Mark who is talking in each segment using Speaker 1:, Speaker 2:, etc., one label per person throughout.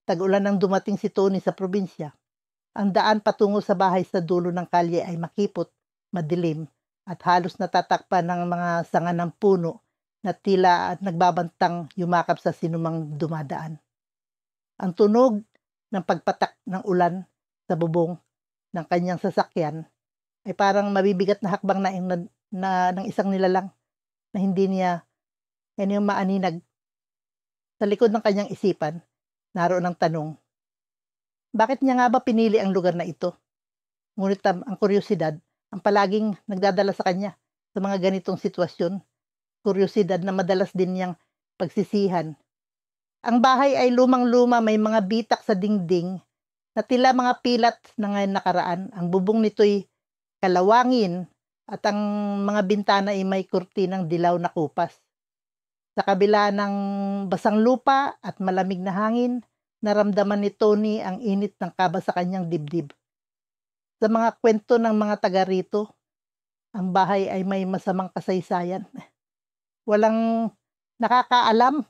Speaker 1: Tag-ulan nang dumating si Tony sa probinsya. Ang daan patungo sa bahay sa dulo ng kalye ay makipot, madilim, at halos natatakpan ng mga sanga ng puno na tila at nagbabantang yumakap sa sinumang dumadaan. Ang tunog ng pagpatak ng ulan sa bubong ng kanyang sasakyan ay parang mabibigat na hakbang ng isang nilalang na hindi niya yung maaninag. Sa likod ng kanyang isipan, naroon ang tanong, bakit niya nga ba pinili ang lugar na ito? Ngunit ang kuryosidad ang palaging nagdadala sa kanya sa mga ganitong sitwasyon. Kuryosidad na madalas din niyang pagsisihan. Ang bahay ay lumang-luma, may mga bitak sa dingding na tila mga pilat na ngayon nakaraan. Ang bubong nito'y kalawangin at ang mga bintana ay may kurtinang dilaw na kupas. Sa kabila ng basang lupa at malamig na hangin, naramdaman ni Tony ang init ng kaba sa kanyang dibdib. Sa mga kwento ng mga taga rito, ang bahay ay may masamang kasaysayan. Walang nakakaalam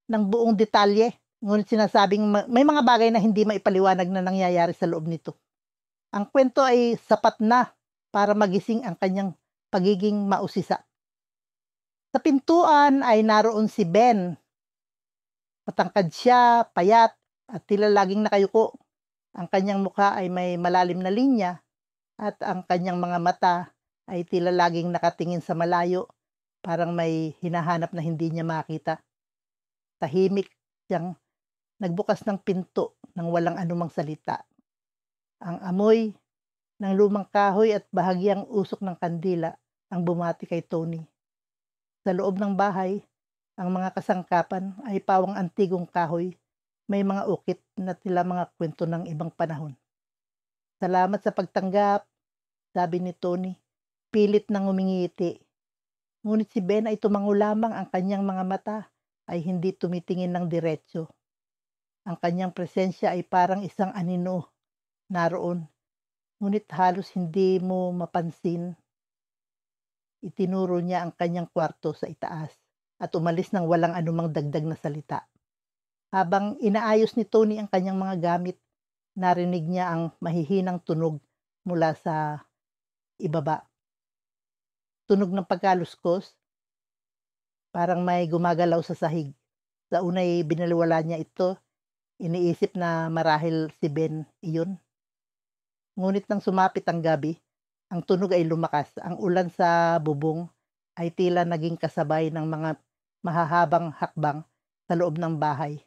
Speaker 1: ng buong detalye, ngunit sinasabing may mga bagay na hindi maipaliwanag na nangyayari sa loob nito. Ang kwento ay sapat na para magising ang kanyang pagiging mausisa. Sa pintuan ay naroon si Ben. Matangkad siya, payat, at tila laging nakayuko. Ang kanyang mukha ay may malalim na linya at ang kanyang mga mata ay tila laging nakatingin sa malayo, parang may hinahanap na hindi niya makita. Tahimik siyang nagbukas ng pinto nang walang anumang salita. Ang amoy ng lumang kahoy at bahagyang usok ng kandila ang bumati kay Tony. Sa loob ng bahay, ang mga kasangkapan ay pawang antigong kahoy, may mga ukit na tila mga kwento ng ibang panahon. Salamat sa pagtanggap, sabi ni Tony, pilit nang umingiti. Ngunit si Ben ay tumango lamang, ang kanyang mga mata ay hindi tumitingin ng diretso. Ang kanyang presensya ay parang isang anino naroon, ngunit halos hindi mo mapansin. Itinuro niya ang kanyang kwarto sa itaas at umalis nang walang anumang dagdag na salita. Habang inaayos ni Tony ang kanyang mga gamit, narinig niya ang mahihinang tunog mula sa ibaba. Tunog ng pagkaluskos, parang may gumagalaw sa sahig. Sa unay binaliwala niya ito, iniisip na marahil si Ben iyon. Ngunit nang sumapit ang gabi, ang tunog ay lumakas. Ang ulan sa bubong ay tila naging kasabay ng mga mahahabang hakbang sa loob ng bahay.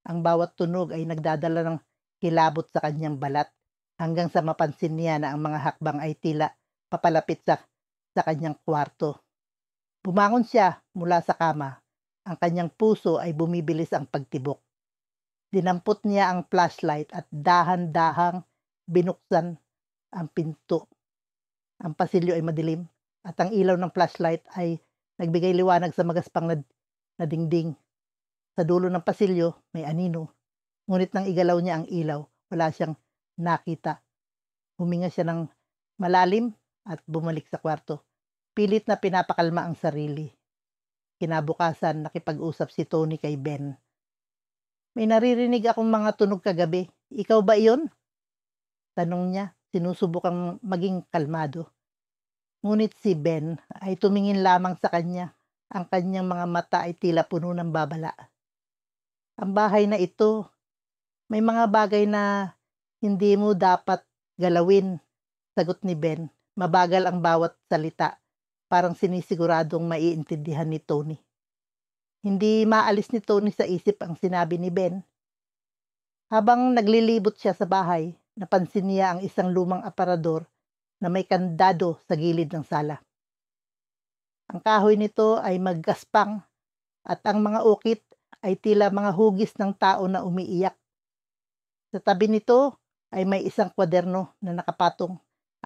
Speaker 1: Ang bawat tunog ay nagdadala ng kilabot sa kanyang balat hanggang sa mapansin niya na ang mga hakbang ay tila papalapit sa kanyang kwarto. Bumangon siya mula sa kama. Ang kanyang puso ay bumibilis ang pagtibok. Dinampot niya ang flashlight at dahan-dahang binuksan ang pinto. Ang pasilyo ay madilim at ang ilaw ng flashlight ay nagbigay liwanag sa magaspang na dingding. Sa dulo ng pasilyo may anino, ngunit nang igalaw niya ang ilaw, wala siyang nakita. Huminga siya ng malalim at bumalik sa kwarto. Pilit na pinapakalma ang sarili. Kinabukasan, nakipag-usap si Tony kay Ben. May naririnig akong mga tunog kagabi. Ikaw ba iyon? Tanong niya, sinusubukang maging kalmado. Ngunit si Ben ay tumingin lamang sa kanya. Ang kanyang mga mata ay tila puno ng babala. Ang bahay na ito, may mga bagay na hindi mo dapat galawin, sagot ni Ben. Mabagal ang bawat salita, parang sinisiguradong maiintindihan ni Tony. Hindi maalis ni Tony sa isip ang sinabi ni Ben. Habang naglilibot siya sa bahay, napansin niya ang isang lumang aparador na may kandado sa gilid ng sala. Ang kahoy nito ay maggaspang at ang mga ukit ay tila mga hugis ng tao na umiiyak. Sa tabi nito ay may isang kwaderno na nakapatong.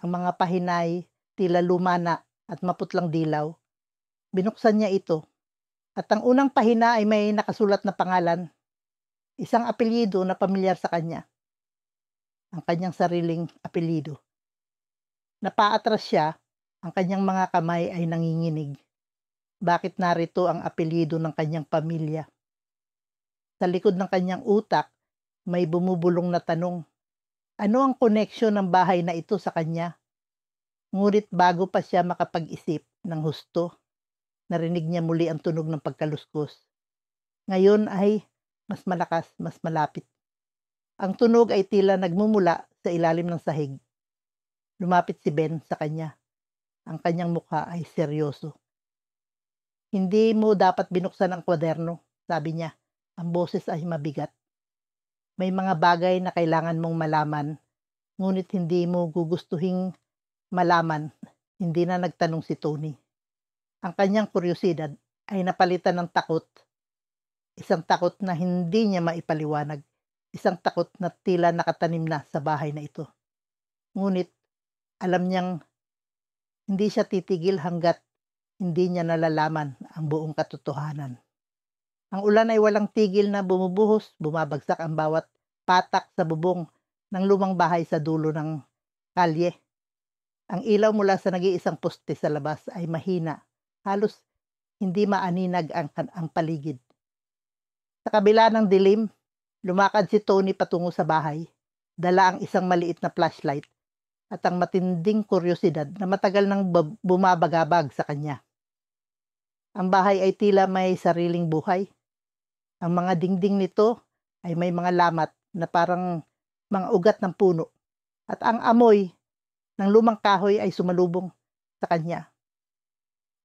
Speaker 1: Ang mga pahinay tila lumana at maputlang dilaw. Binuksan niya ito at ang unang pahina ay may nakasulat na pangalan. Isang apelyido na pamilyar sa kanya. Ang kanyang sariling apelyido. Napaatras siya, ang kanyang mga kamay ay nanginginig. Bakit narito ang apelyido ng kanyang pamilya? Sa likod ng kanyang utak May bumubulong na tanong, ano ang koneksyon ng bahay na ito sa kanya? Ngunit bago pa siya makapag-isip ng husto, narinig niya muli ang tunog ng pagkaluskos. Ngayon ay mas malakas, mas malapit. Ang tunog ay tila nagmumula sa ilalim ng sahig. Lumapit si Ben sa kanya. Ang kanyang mukha ay seryoso. Hindi mo dapat binuksan ang kwaderno, sabi niya. Ang boses ay mabigat. May mga bagay na kailangan mong malaman, ngunit hindi mo gugustuhing malaman. Hindi na nagtanong si Tony. Ang kanyang kuryosidad ay napalitan ng takot. Isang takot na hindi niya maipaliwanag. Isang takot na tila nakatanim na sa bahay na ito. Ngunit alam niyang hindi siya titigil hanggat hindi niya nalalaman ang buong katotohanan. Ang ulan ay walang tigil na bumubuhos, bumabagsak ang bawat patak sa bubong ng lumang bahay sa dulo ng kalye. Ang ilaw mula sa nag-iisang poste sa labas ay mahina, halos hindi maaninag ang paligid. Sa kabila ng dilim, lumakad si Tony patungo sa bahay, dala ang isang maliit na flashlight at ang matinding kuryosidad na matagal nang bumabagabag sa kanya. Ang bahay ay tila may sariling buhay. Ang mga dingding nito ay may mga lamat na parang mga ugat ng puno at ang amoy ng lumang kahoy ay sumalubong sa kanya.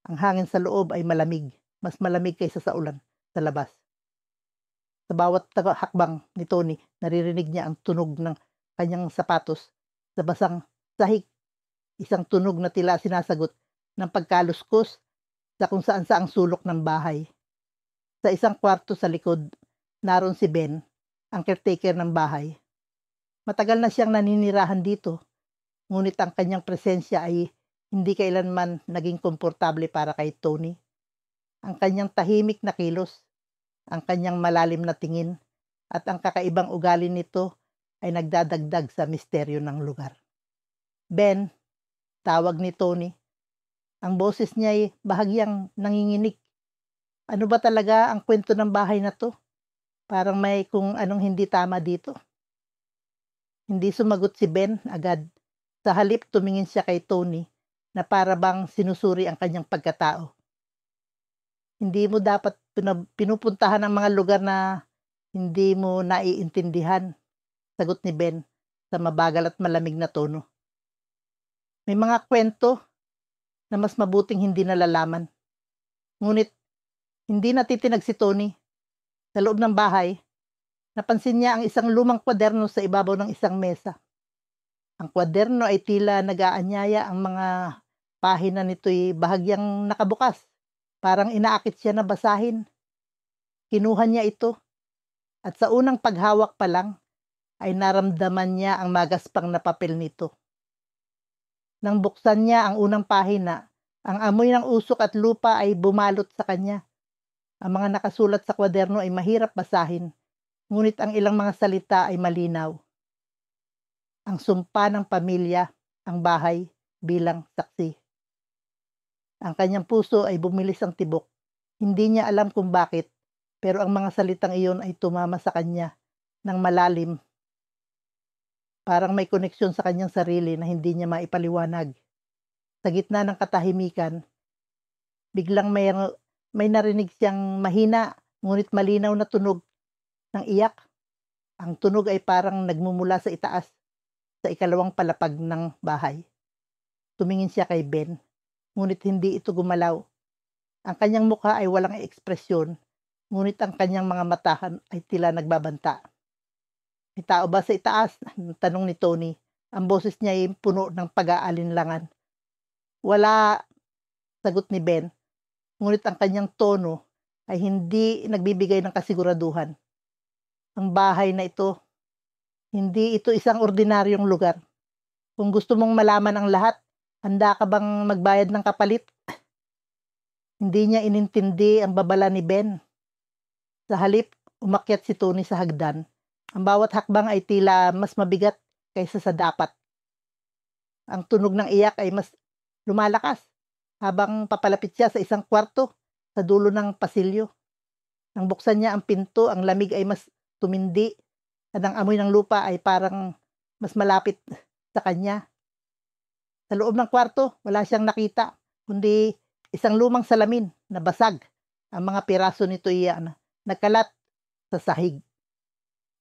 Speaker 1: Ang hangin sa loob ay malamig, mas malamig kaysa sa ulan sa labas. Sa bawat hakbang ni Tony, naririnig niya ang tunog ng kanyang sapatos sa basang sahig. Isang tunog na tila sinasagot ng pagkaluskos sa kung saan saang sulok ng bahay. Sa isang kwarto sa likod, naroon si Ben, ang caretaker ng bahay. Matagal na siyang naninirahan dito, ngunit ang kanyang presensya ay hindi kailanman naging komportable para kay Tony. Ang kanyang tahimik na kilos, ang kanyang malalim na tingin, at ang kakaibang ugali nito ay nagdadagdag sa misteryo ng lugar. Ben, tawag ni Tony. Ang boses niya ay bahagyang nanginginig. Ano ba talaga ang kwento ng bahay na to? Parang may kung anong hindi tama dito. Hindi sumagot si Ben agad. Sa halip tumingin siya kay Tony na para bang sinusuri ang kanyang pagkatao. Hindi mo dapat pinupuntahan ang mga lugar na hindi mo naiintindihan, sagot ni Ben sa mabagal at malamig na tono. May mga kwento na mas mabuting hindi nalalaman. Ngunit hindi natitinag si Tony. Sa loob ng bahay, napansin niya ang isang lumang kwaderno sa ibabaw ng isang mesa. Ang kwaderno ay tila nag-aanyaya, ang mga pahina nito'y bahagyang nakabukas. Parang inaakit siya na basahin. Kinuha niya ito at sa unang paghawak pa lang ay naramdaman niya ang magaspang na papel nito. Nang buksan niya ang unang pahina, ang amoy ng usok at lupa ay bumalot sa kanya. Ang mga nakasulat sa kwaderno ay mahirap basahin, ngunit ang ilang mga salita ay malinaw. Ang sumpa ng pamilya, ang bahay bilang saksi. Ang kanyang puso ay bumilis ang tibok. Hindi niya alam kung bakit, pero ang mga salitang iyon ay tumama sa kanya ng malalim. Parang may koneksyon sa kanyang sarili na hindi niya maipaliwanag. Sa gitna ng katahimikan, biglang may narinig siyang mahina ngunit malinaw na tunog ng iyak. Ang tunog ay parang nagmumula sa itaas, sa ikalawang palapag ng bahay. Tumingin siya kay Ben, ngunit hindi ito gumalaw. Ang kanyang mukha ay walang ekspresyon, ngunit ang kanyang mga mata ay tila nagbabanta. May tao ba sa itaas? Tanong ni Tony. Ang boses niya ay puno ng pag-aalinlangan. Wala, sagot ni Ben. Ngunit ang kanyang tono ay hindi nagbibigay ng kasiguraduhan. Ang bahay na ito, hindi ito isang ordinaryong lugar. Kung gusto mong malaman ang lahat, handa ka bang magbayad ng kapalit? Hindi niya inintindi ang babala ni Ben. Sa halip, umakyat si Tony sa hagdan. Ang bawat hakbang ay tila mas mabigat kaysa sa dapat. Ang tunog ng iyak ay mas lumalakas habang papalapit siya sa isang kwarto sa dulo ng pasilyo. Nang buksan niya ang pinto, ang lamig ay mas tumindi. at ang amoy ng lupa ay parang mas malapit sa kanya. Sa loob ng kwarto, wala siyang nakita, kundi isang lumang salamin na basag. Ang mga piraso nito ay nagkalat sa sahig.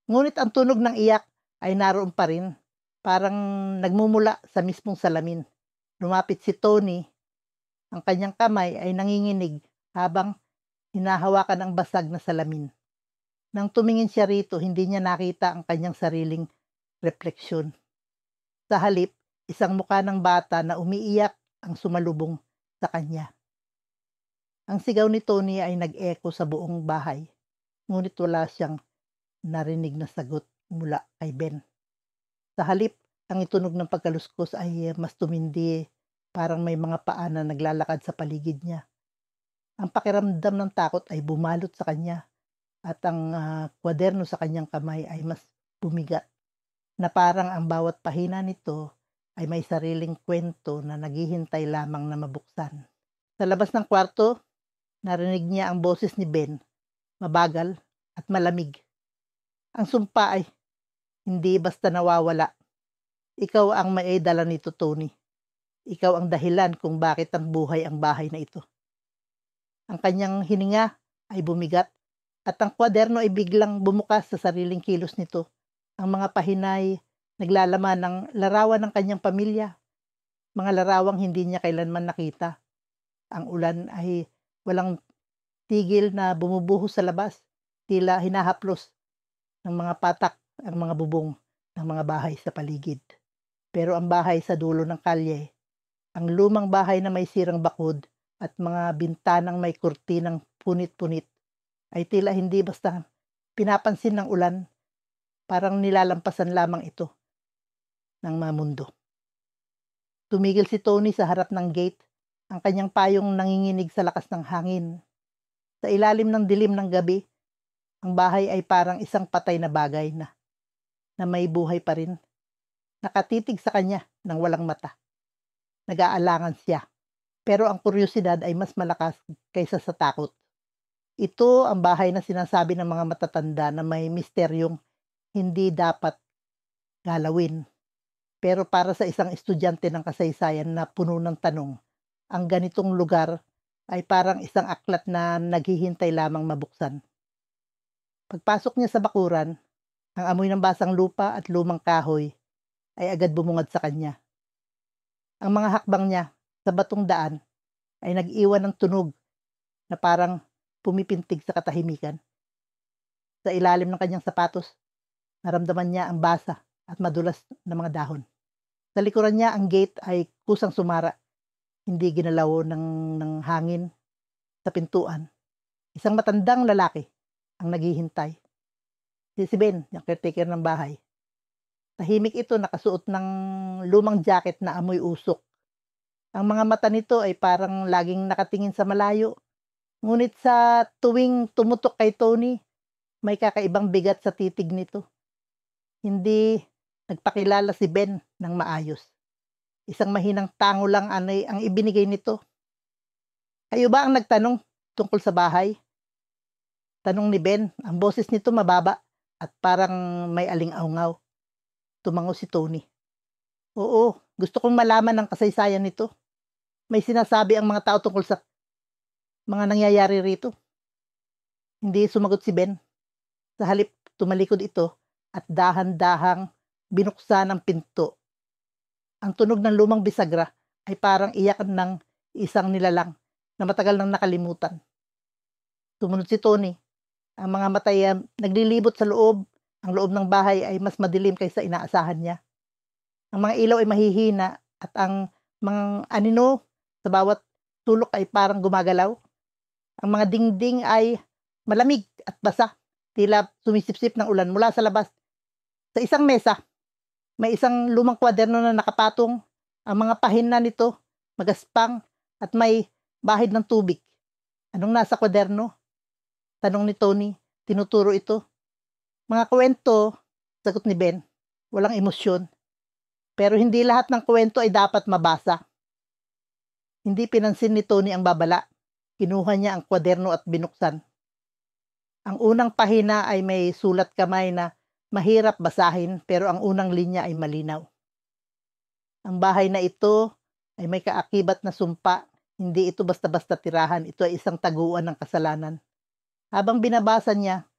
Speaker 1: Ngunit ang tunog ng iyak ay naroon pa rin, parang nagmumula sa mismong salamin. Lumapit si Tony, ang kanyang kamay ay nanginginig habang hinahawakan ang basag na salamin. Nang tumingin siya rito, hindi niya nakita ang kanyang sariling refleksyon. Sa halip, isang mukha ng bata na umiiyak ang sumalubong sa kanya. Ang sigaw ni Tony ay nag-echo sa buong bahay, ngunit wala siyang narinig na sagot mula kay Ben. Sa halip, ang itunog ng pagkaluskos ay mas tumindi, parang may mga paa na naglalakad sa paligid niya. Ang pakiramdam ng takot ay bumalot sa kanya at ang kwaderno sa kanyang kamay ay mas bumigat, na parang ang bawat pahina nito ay may sariling kwento na naghihintay lamang na mabuksan. Sa labas ng kwarto, narinig niya ang boses ni Ben, mabagal at malamig. Ang sumpa ay hindi basta nawawala. Ikaw ang may dala nito, Tony. Ikaw ang dahilan kung bakit ang buhay ang bahay na ito. Ang kanyang hininga ay bumigat at ang kwaderno ay biglang bumukas sa sariling kilos nito. Ang mga pahinay naglalaman ng larawan ng kanyang pamilya, mga larawang hindi niya kailanman nakita. Ang ulan ay walang tigil na bumubuhos sa labas, tila hinahaplos ng mga patak ang mga bubong ng mga bahay sa paligid. Pero ang bahay sa dulo ng kalye, ang lumang bahay na may sirang bakod at mga bintanang may kurtinang punit-punit, ay tila hindi basta pinapansin ng ulan, parang nilalampasan lamang ito ng mga mundo. Tumigil si Tony sa harap ng gate, ang kanyang payong nanginginig sa lakas ng hangin. Sa ilalim ng dilim ng gabi, ang bahay ay parang isang patay na bagay na may buhay pa rin. Nakatitig sa kanya ng walang mata. Nag-aalangan siya, pero ang kuryosidad ay mas malakas kaysa sa takot. Ito ang bahay na sinasabi ng mga matatanda na may misteryong hindi dapat galawin. Pero para sa isang estudyante ng kasaysayan na puno ng tanong, ang ganitong lugar ay parang isang aklat na naghihintay lamang mabuksan. Pagpasok niya sa bakuran, ang amoy ng basang lupa at lumang kahoy ay agad bumungad sa kanya. Ang mga hakbang niya sa batong daan ay nag-iwan ng tunog na parang pumipintig sa katahimikan. Sa ilalim ng kanyang sapatos, naramdaman niya ang basa at madulas na mga dahon. Sa likuran niya, ang gate ay kusang sumara, hindi ginalaw ng hangin. Sa pintuan, isang matandang lalaki ang naghihintay. Si Ben, yung caretaker ng bahay. Tahimik ito, nakasuot ng lumang jacket na amoy usok. Ang mga mata nito ay parang laging nakatingin sa malayo. Ngunit sa tuwing tumutok kay Tony, may kakaibang bigat sa titig nito. Hindi nagpakilala si Ben ng maayos. Isang mahinang tango lang ang ibinigay nito. Kayo ba ang nagtanong tungkol sa bahay? Tanong ni Ben, ang boses nito mababa at parang may aling-aungaw. Tumango si Tony. Oo, gusto kong malaman ang kasaysayan nito. May sinasabi ang mga tao tungkol sa mga nangyayari rito. Hindi sumagot si Ben. Sa halip, tumalikod ito at dahan-dahang binuksan ang pinto. Ang tunog ng lumang bisagra ay parang iyak ng isang nilalang na matagal nang nakalimutan. Sumunod si Tony. Ang mga mata ay naglilibot sa loob. Ang loob ng bahay ay mas madilim kaysa inaasahan niya. Ang mga ilaw ay mahihina at ang mga anino sa bawat sulok ay parang gumagalaw. Ang mga dingding ay malamig at basa, tila sumisipsip ng ulan mula sa labas. Sa isang mesa, may isang lumang kwaderno na nakapatong. Ang mga pahina nito magaspang at may bahid ng tubig. Anong nasa kwaderno? Tanong ni Tony. Tinuturo ito. Mga kwento, sagot ni Ben. Walang emosyon. Pero hindi lahat ng kwento ay dapat mabasa. Hindi pinansin ni Tony ang babala. Kinuha niya ang kwaderno at binuksan. Ang unang pahina ay may sulat kamay na Mahirap basahin pero ang unang linya ay malinaw. Ang bahay na ito ay may kaakibat na sumpa. Hindi ito basta-basta tirahan. Ito ay isang taguan ng kasalanan. Habang binabasa niya,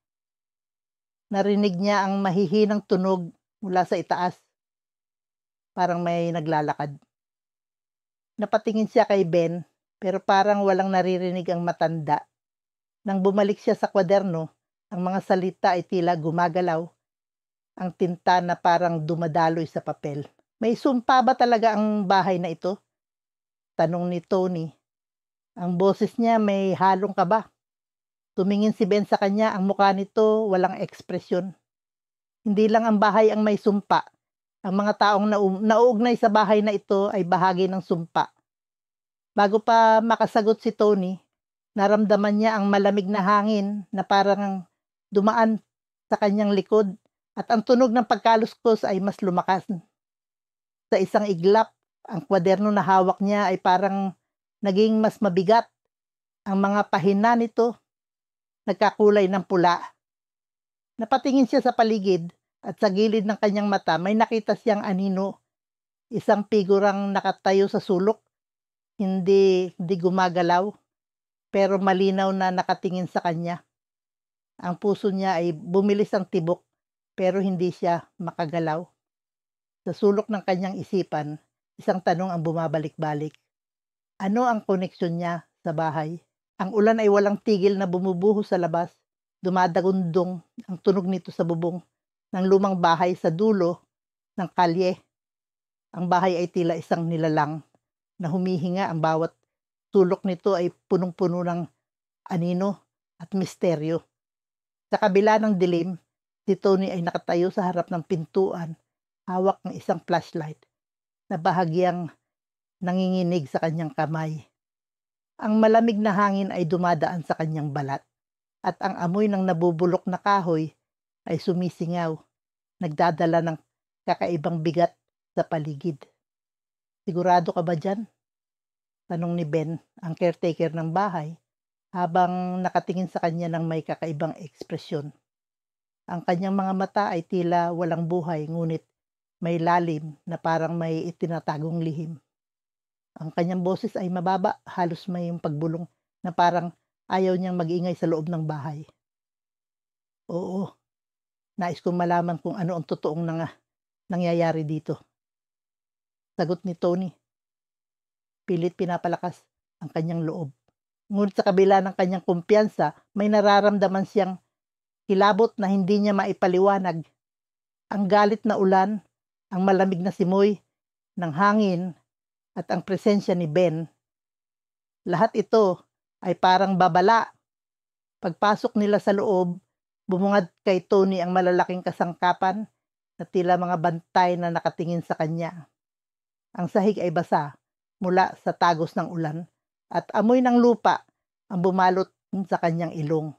Speaker 1: narinig niya ang mahihinang tunog mula sa itaas. Parang may naglalakad. Napatingin siya kay Ben, pero parang walang naririnig ang matanda. Nang bumalik siya sa kwaderno, ang mga salita ay tila gumagalaw, ang tinta na parang dumadaloy sa papel. May sumpa ba talaga ang bahay na ito? Tanong ni Tony. Ang boses niya may halong kaba. Tumingin si Ben sa kanya, ang mukha nito walang ekspresyon. Hindi lang ang bahay ang may sumpa. Ang mga taong nauugnay sa bahay na ito ay bahagi ng sumpa. Bago pa makasagot si Tony, naramdaman niya ang malamig na hangin na parang dumaan sa kanyang likod at ang tunog ng pagkaluskos ay mas lumakas. Sa isang iglap, ang kwaderno na hawak niya ay parang naging mas mabigat. Ang mga pahina nito nagkakulay ng pula. Napatingin siya sa paligid at sa gilid ng kanyang mata may nakita siyang anino, isang figurang nakatayo sa sulok, hindi gumagalaw, pero malinaw na nakatingin sa kanya. Ang puso niya ay bumilis ang tibok, pero hindi siya makagalaw. Sa sulok ng kanyang isipan, isang tanong ang bumabalik-balik. Ano ang koneksyon niya sa bahay? Ang ulan ay walang tigil na bumubuhos sa labas. Dumadagundong ang tunog nito sa bubong ng lumang bahay sa dulo ng kalye. Ang bahay ay tila isang nilalang na humihinga. Ang bawat sulok nito ay punong-puno ng anino at misteryo. Sa kabila ng dilim, si Tony ay nakatayo sa harap ng pintuan, hawak ng isang flashlight na bahagyang nanginginig sa kanyang kamay. Ang malamig na hangin ay dumadaan sa kanyang balat at ang amoy ng nabubulok na kahoy ay sumisingaw, nagdadala ng kakaibang bigat sa paligid. Sigurado ka ba dyan? Tanong ni Ben, ang caretaker ng bahay, habang nakatingin sa kanya ng may kakaibang ekspresyon. Ang kanyang mga mata ay tila walang buhay, ngunit may lalim na parang may itinatagong lihim. Ang kanyang boses ay mababa, halos may pagbulong na parang ayaw niyang mag-ingay sa loob ng bahay. Oo, nais kong malaman kung ano ang totoong nangyayari dito. Sagot ni Tony. Pilit pinapalakas ang kanyang loob. Ngunit sa kabila ng kanyang kumpiyansa, may nararamdaman siyang kilabot na hindi niya maipaliwanag. Ang galit na ulan, ang malamig na simoy ng hangin, at ang presensya ni Ben. Lahat ito ay parang babala. Pagpasok nila sa loob, bumungad kay Tony ang malalaking kasangkapan na tila mga bantay na nakatingin sa kanya. Ang sahig ay basa mula sa tagos ng ulan at amoy ng lupa ang bumalot sa kanyang ilong.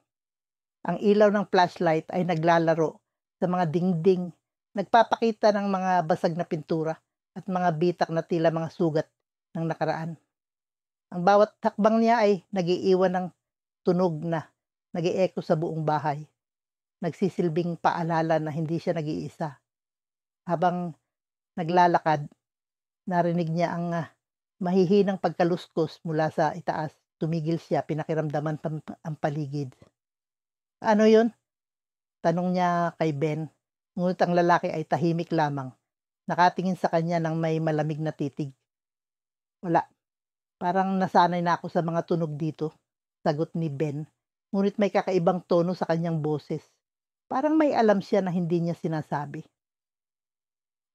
Speaker 1: Ang ilaw ng flashlight ay naglalaro sa mga dingding, nagpapakita ng mga basag na pintura at mga bitak na tila mga sugat ng nakaraan. Ang bawat hakbang niya ay nagiiwan ng tunog na nag-i-echo sa buong bahay. Nagsisilbing paalala na hindi siya nag-iisa. Habang naglalakad, narinig niya ang mahihinang pagkaluskos mula sa itaas. Tumigil siya, pinakiramdaman ang paligid. Ano yun? Tanong niya kay Ben. Ngunit ang lalaki ay tahimik lamang. Nakatingin sa kanya ng may malamig na titig. Wala. Parang nasanay na ako sa mga tunog dito, sagot ni Ben. Ngunit may kakaibang tono sa kanyang boses. Parang may alam siya na hindi niya sinasabi.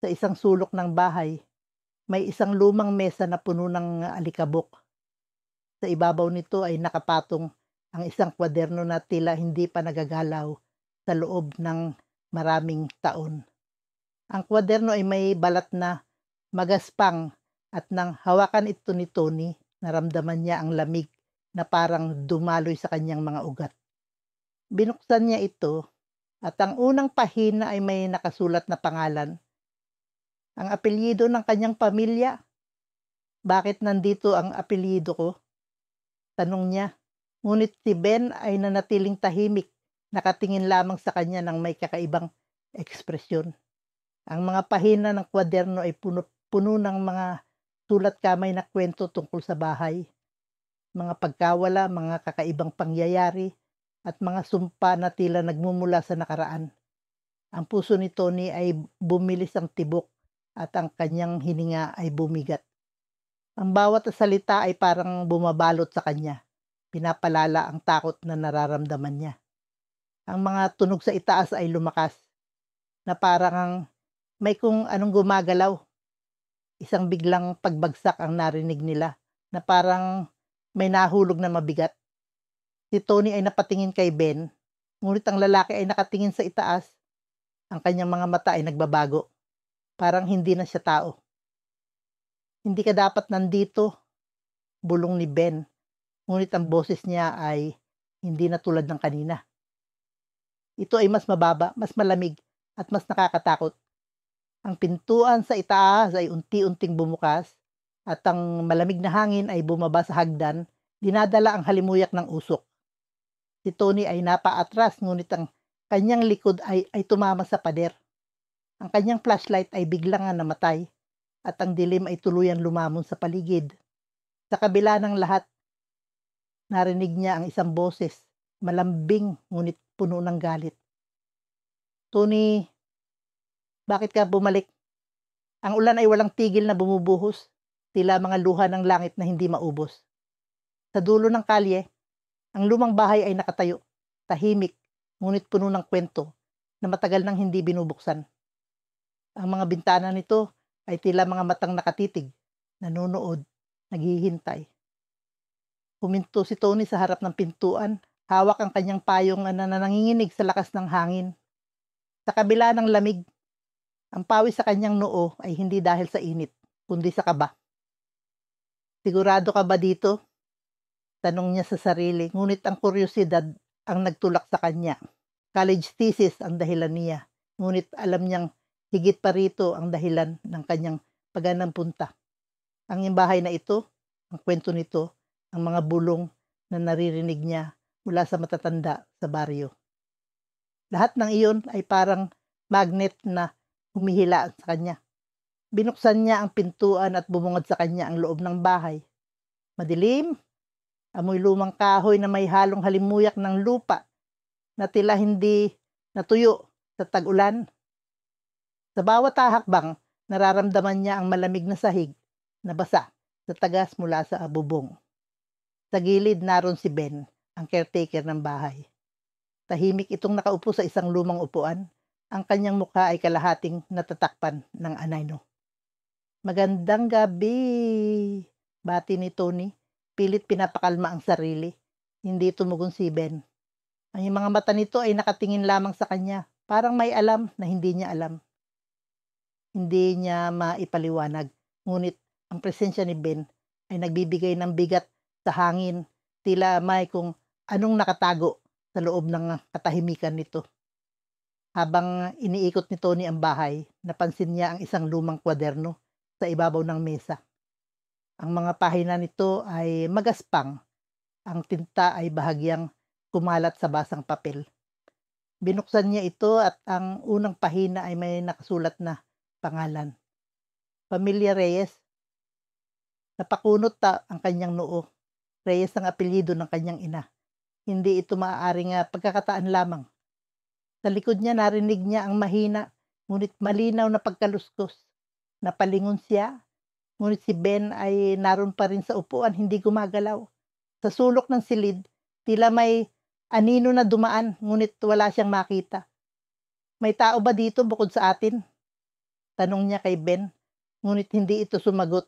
Speaker 1: Sa isang sulok ng bahay, may isang lumang mesa na puno ng alikabok. Sa ibabaw nito ay nakapatong ang isang kwaderno na tila hindi pa nagagalaw sa loob ng maraming taon. Ang kwaderno ay may balat na magaspang at nang hawakan ito ni Tony, naramdaman niya ang lamig na parang dumaloy sa kanyang mga ugat. Binuksan niya ito at ang unang pahina ay may nakasulat na pangalan. Ang apelyido ng kanyang pamilya. Bakit nandito ang apelyido ko? Tanong niya. Ngunit si Ben ay nanatiling tahimik, nakatingin lamang sa kanya ng may kakaibang ekspresyon. Ang mga pahina ng kwaderno ay puno ng mga sulat kamay na kwento tungkol sa bahay, mga pagkawala, mga kakaibang pangyayari, at mga sumpa na tila nagmumula sa nakaraan. Ang puso ni Tony ay bumilis ang tibok at ang kanyang hininga ay bumigat. Ang bawat salita ay parang bumabalot sa kanya, pinapalala ang takot na nararamdaman niya. Ang mga tunog sa itaas ay lumakas, na parang may kung anong gumagalaw. Isang biglang pagbagsak ang narinig nila, na parang may nahulog na mabigat. Si Tony ay napatingin kay Ben, ngunit ang lalaki ay nakatingin sa itaas. Ang kanyang mga mata ay nagbabago, parang hindi na siya tao. Hindi ka dapat nandito, bulong ni Ben, ngunit ang boses niya ay hindi na tulad ng kanina. Ito ay mas mababa, mas malamig, at mas nakakatakot. Ang pintuan sa itaas ay unti-unting bumukas, at ang malamig na hangin ay bumaba sa hagdan, dinadala ang halimuyak ng usok. Si Tony ay napaatras, ngunit ang kanyang likod ay tumama sa pader. Ang kanyang flashlight ay biglang namatay, at ang dilim ay tuluyang lumamon sa paligid. Sa kabila ng lahat, narinig niya ang isang boses, malambing ngunit puno ng galit. Tony, bakit ka bumalik? Ang ulan ay walang tigil na bumubuhos, tila mga luha ng langit na hindi maubos. Sa dulo ng kalye, ang lumang bahay ay nakatayo, tahimik, ngunit puno ng kwento na matagal nang hindi binubuksan. Ang mga bintana nito ay tila mga matang nakatitig, nanonood, naghihintay. Huminto si Tony sa harap ng pintuan, hawak ang kanyang payong na nanginginig sa lakas ng hangin. Sa kabila ng lamig, ang pawis sa kanyang noo ay hindi dahil sa init, kundi sa kaba. Sigurado ka ba dito? Tanong niya sa sarili, ngunit ang kuryosidad ang nagtulak sa kanya. College thesis ang dahilan niya, ngunit alam niyang higit pa rito ang dahilan ng kanyang pagganang punta. Ang bahay na ito, ang kwento nito, ang mga bulong na naririnig niya mula sa matatanda sa baryo. Lahat ng iyon ay parang magnet na humihila sa kanya. Binuksan niya ang pintuan at bumungad sa kanya ang loob ng bahay. Madilim, amoy lumang kahoy na may halong halimuyak ng lupa na tila hindi natuyo sa tag-ulan. Sa bawat hakbang, nararamdaman niya ang malamig na sahig na basa sa tagas mula sa bubong. Sa gilid naroon si Ben, ang caretaker ng bahay. Tahimik itong nakaupo sa isang lumang upuan. Ang kanyang mukha ay kalahating natatakpan ng anino. Magandang gabi, bati ni Tony. Pilit pinapakalma ang sarili. Hindi tumugon si Ben. Ang mga mata nito ay nakatingin lamang sa kanya. Parang may alam na hindi niya alam. Hindi niya maipaliwanag. Ngunit ang presensya ni Ben ay nagbibigay ng bigat sa hangin. Tila may kung anong nakatago sa loob ng katahimikan nito. Habang iniikot ni Tony ang bahay, napansin niya ang isang lumang kwaderno sa ibabaw ng mesa. Ang mga pahina nito ay magaspang. Ang tinta ay bahagyang kumalat sa basang papel. Binuksan niya ito at ang unang pahina ay may nakasulat na pangalan. Pamilya Reyes. Napakunot ang kanyang noo. Reyes ang apelyido ng kanyang ina. Hindi ito maaaring pagkakataan lamang. Sa likod niya narinig niya ang mahina, ngunit malinaw na pagkaluskos. Napalingon siya, ngunit si Ben ay naroon pa rin sa upuan, hindi gumagalaw. Sa sulok ng silid, tila may anino na dumaan, ngunit wala siyang makita. May tao ba dito bukod sa atin? Tanong niya kay Ben, ngunit hindi ito sumagot.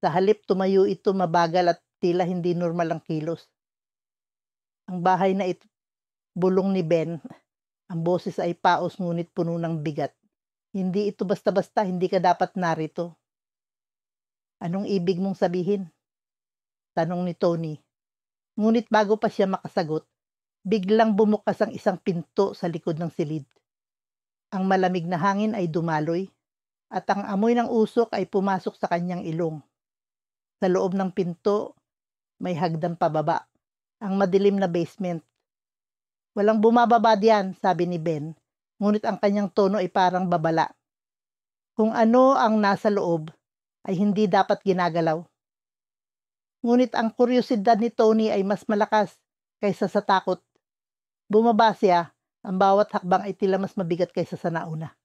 Speaker 1: Sa halip tumayo ito mabagal at tila hindi normal ang kilos. Ang bahay na ito, bulong ni Ben. Ang boses ay paos ngunit puno ng bigat. Hindi ito basta-basta, hindi ka dapat narito. Anong ibig mong sabihin? Tanong ni Tony. Ngunit bago pa siya makasagot, biglang bumukas ang isang pinto sa likod ng silid. Ang malamig na hangin ay dumaloy at ang amoy ng usok ay pumasok sa kanyang ilong. Sa loob ng pinto, may hagdan pababa. Ang madilim na basement. Walang bumababa diyan, sabi ni Ben. ngunit ang kanyang tono ay parang babala. Kung ano ang nasa loob ay hindi dapat ginagalaw. Ngunit ang kuryosidad ni Tony ay mas malakas kaysa sa takot. Bumaba siya, ang bawat hakbang ay tila mas mabigat kaysa sa nauna.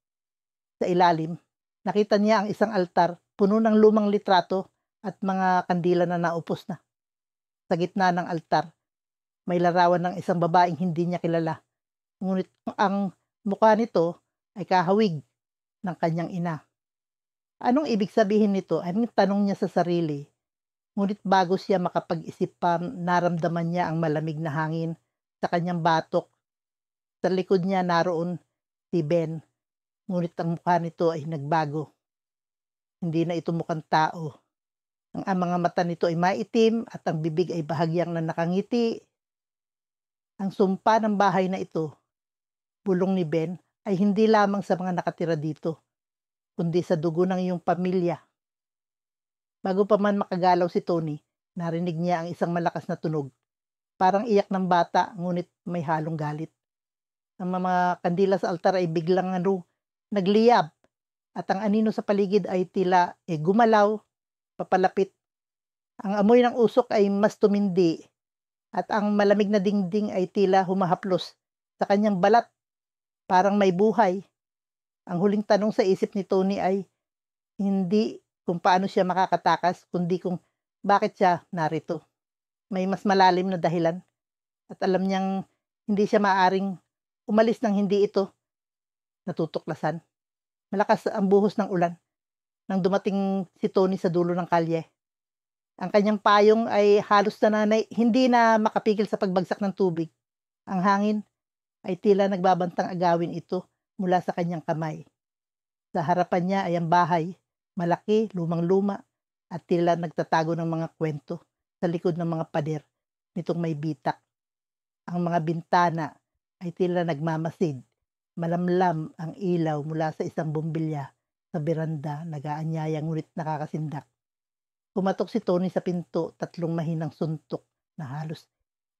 Speaker 1: Sa ilalim, nakita niya ang isang altar puno ng lumang litrato at mga kandila na naupos na. Sa gitna ng altar, may larawan ng isang babaeng hindi niya kilala. Ngunit ang mukha nito ay kahawig ng kanyang ina. Anong ibig sabihin nito? Anong tanong niya sa sarili? Ngunit bago siya makapag-isip pa, naramdaman niya ang malamig na hangin sa kanyang batok. Sa likod niya naroon si Ben. Ngunit ang mukha nito ay nagbago. Hindi na ito mukhang tao. Ang mga mata nito ay maitim at ang bibig ay bahagyang na nakangiti. Ang sumpa ng bahay na ito, bulong ni Ben, ay hindi lamang sa mga nakatira dito, kundi sa dugo ng iyong pamilya. Bago pa man makagalaw si Tony, narinig niya ang isang malakas na tunog. Parang iyak ng bata, ngunit may halong galit. Ang mga kandila sa altar ay biglang nagliyab at ang anino sa paligid ay tila gumalaw, papalapit. Ang amoy ng usok ay mas tumindi at ang malamig na dingding ay tila humahaplos sa kanyang balat, parang may buhay. Ang huling tanong sa isip ni Tony ay hindi kung paano siya makakatakas, kundi kung bakit siya narito. May mas malalim na dahilan at alam niyang hindi siya maaring umalis nang hindi ito natutuklasan. Malakas ang buhos ng ulan nang dumating si Tony sa dulo ng kalye. Ang kanyang payong ay halos hindi na makapigil sa pagbagsak ng tubig. Ang hangin ay tila nagbabantang agawin ito mula sa kanyang kamay. Sa harapan niya ay ang bahay, malaki, lumang-luma, at tila nagtatago ng mga kwento sa likod ng mga pader nitong may bitak. Ang mga bintana ay tila nagmamasid. Malamlam ang ilaw mula sa isang bumbilya sa beranda, nag-aanyaya ngunit nakakasindak. Pumatok si Tony sa pinto, 3 mahinang suntok na halos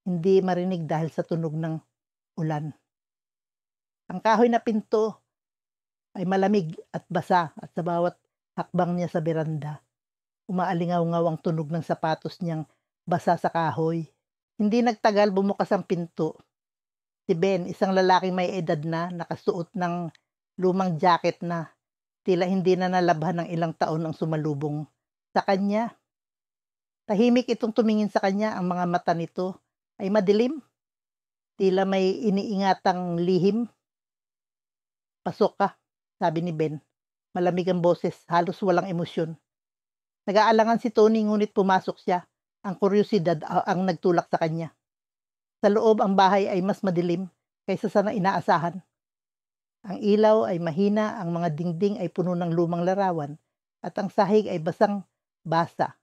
Speaker 1: hindi marinig dahil sa tunog ng ulan. Ang kahoy na pinto ay malamig at basa at sa bawat hakbang niya sa beranda, umaalingaw-ngaw ang tunog ng sapatos niyang basa sa kahoy. Hindi nagtagal, bumukas ang pinto. Si Ben, isang lalaking may edad na, nakasuot ng lumang jacket na tila hindi na nalabhan ng ilang taon ang sumalubong sa kanya. Tahimik itong tumingin sa kanya, ang mga mata nito ay madilim, tila may iniingatang lihim. "Pasok ka," sabi ni Ben. Malamig ang boses, halos walang emosyon. Nag-aalangan si Tony ngunit pumasok siya. Ang kuryosidad ang nagtulak sa kanya. Sa loob ang bahay ay mas madilim kaysa sa inaasahan. Ang ilaw ay mahina, ang mga dingding ay puno ng lumang larawan, at ang sahig ay basang-basa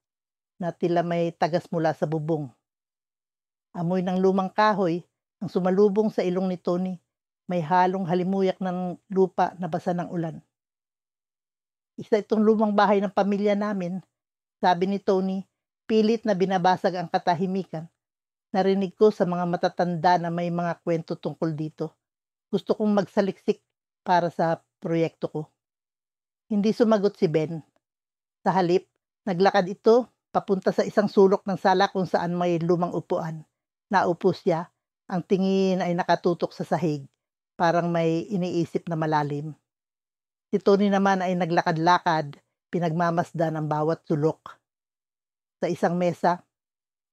Speaker 1: na tila may tagas mula sa bubong. Amoy ng lumang kahoy ang sumalubong sa ilong ni Tony. May halong halimuyak ng lupa na basa ng ulan. "Isa itong lumang bahay ng pamilya namin," sabi ni Tony, pilit na binabasag ang katahimikan. "Narinig ko sa mga matatanda na may mga kwento tungkol dito. Gusto kong magsaliksik para sa proyekto ko." Hindi sumagot si Ben. Sa halip, naglakad ito papunta sa isang sulok ng sala kung saan may lumang upuan. Naupo siya, ang tingin ay nakatutok sa sahig, parang may iniisip na malalim. Si Tony naman ay naglakad-lakad, pinagmamasdan ang bawat sulok. Sa isang mesa,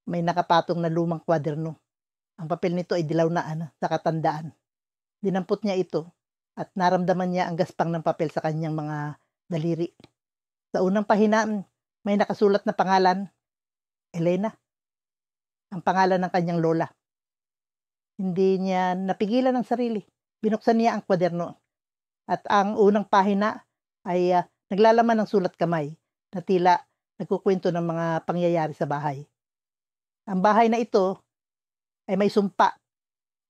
Speaker 1: may nakapatong na lumang kwaderno. Ang papel nito ay dilaw na sa katandaan. Dinampot niya ito at naramdaman niya ang gaspang ng papel sa kanyang mga daliri. Sa unang pahina, may nakasulat na pangalan, Elena, ang pangalan ng kanyang lola. Hindi niya napigilan ang sarili. Binuksan niya ang kwaderno at ang unang pahina ay naglalaman ng sulat kamay na tila nagkukwento ng mga pangyayari sa bahay. Ang bahay na ito ay may sumpa,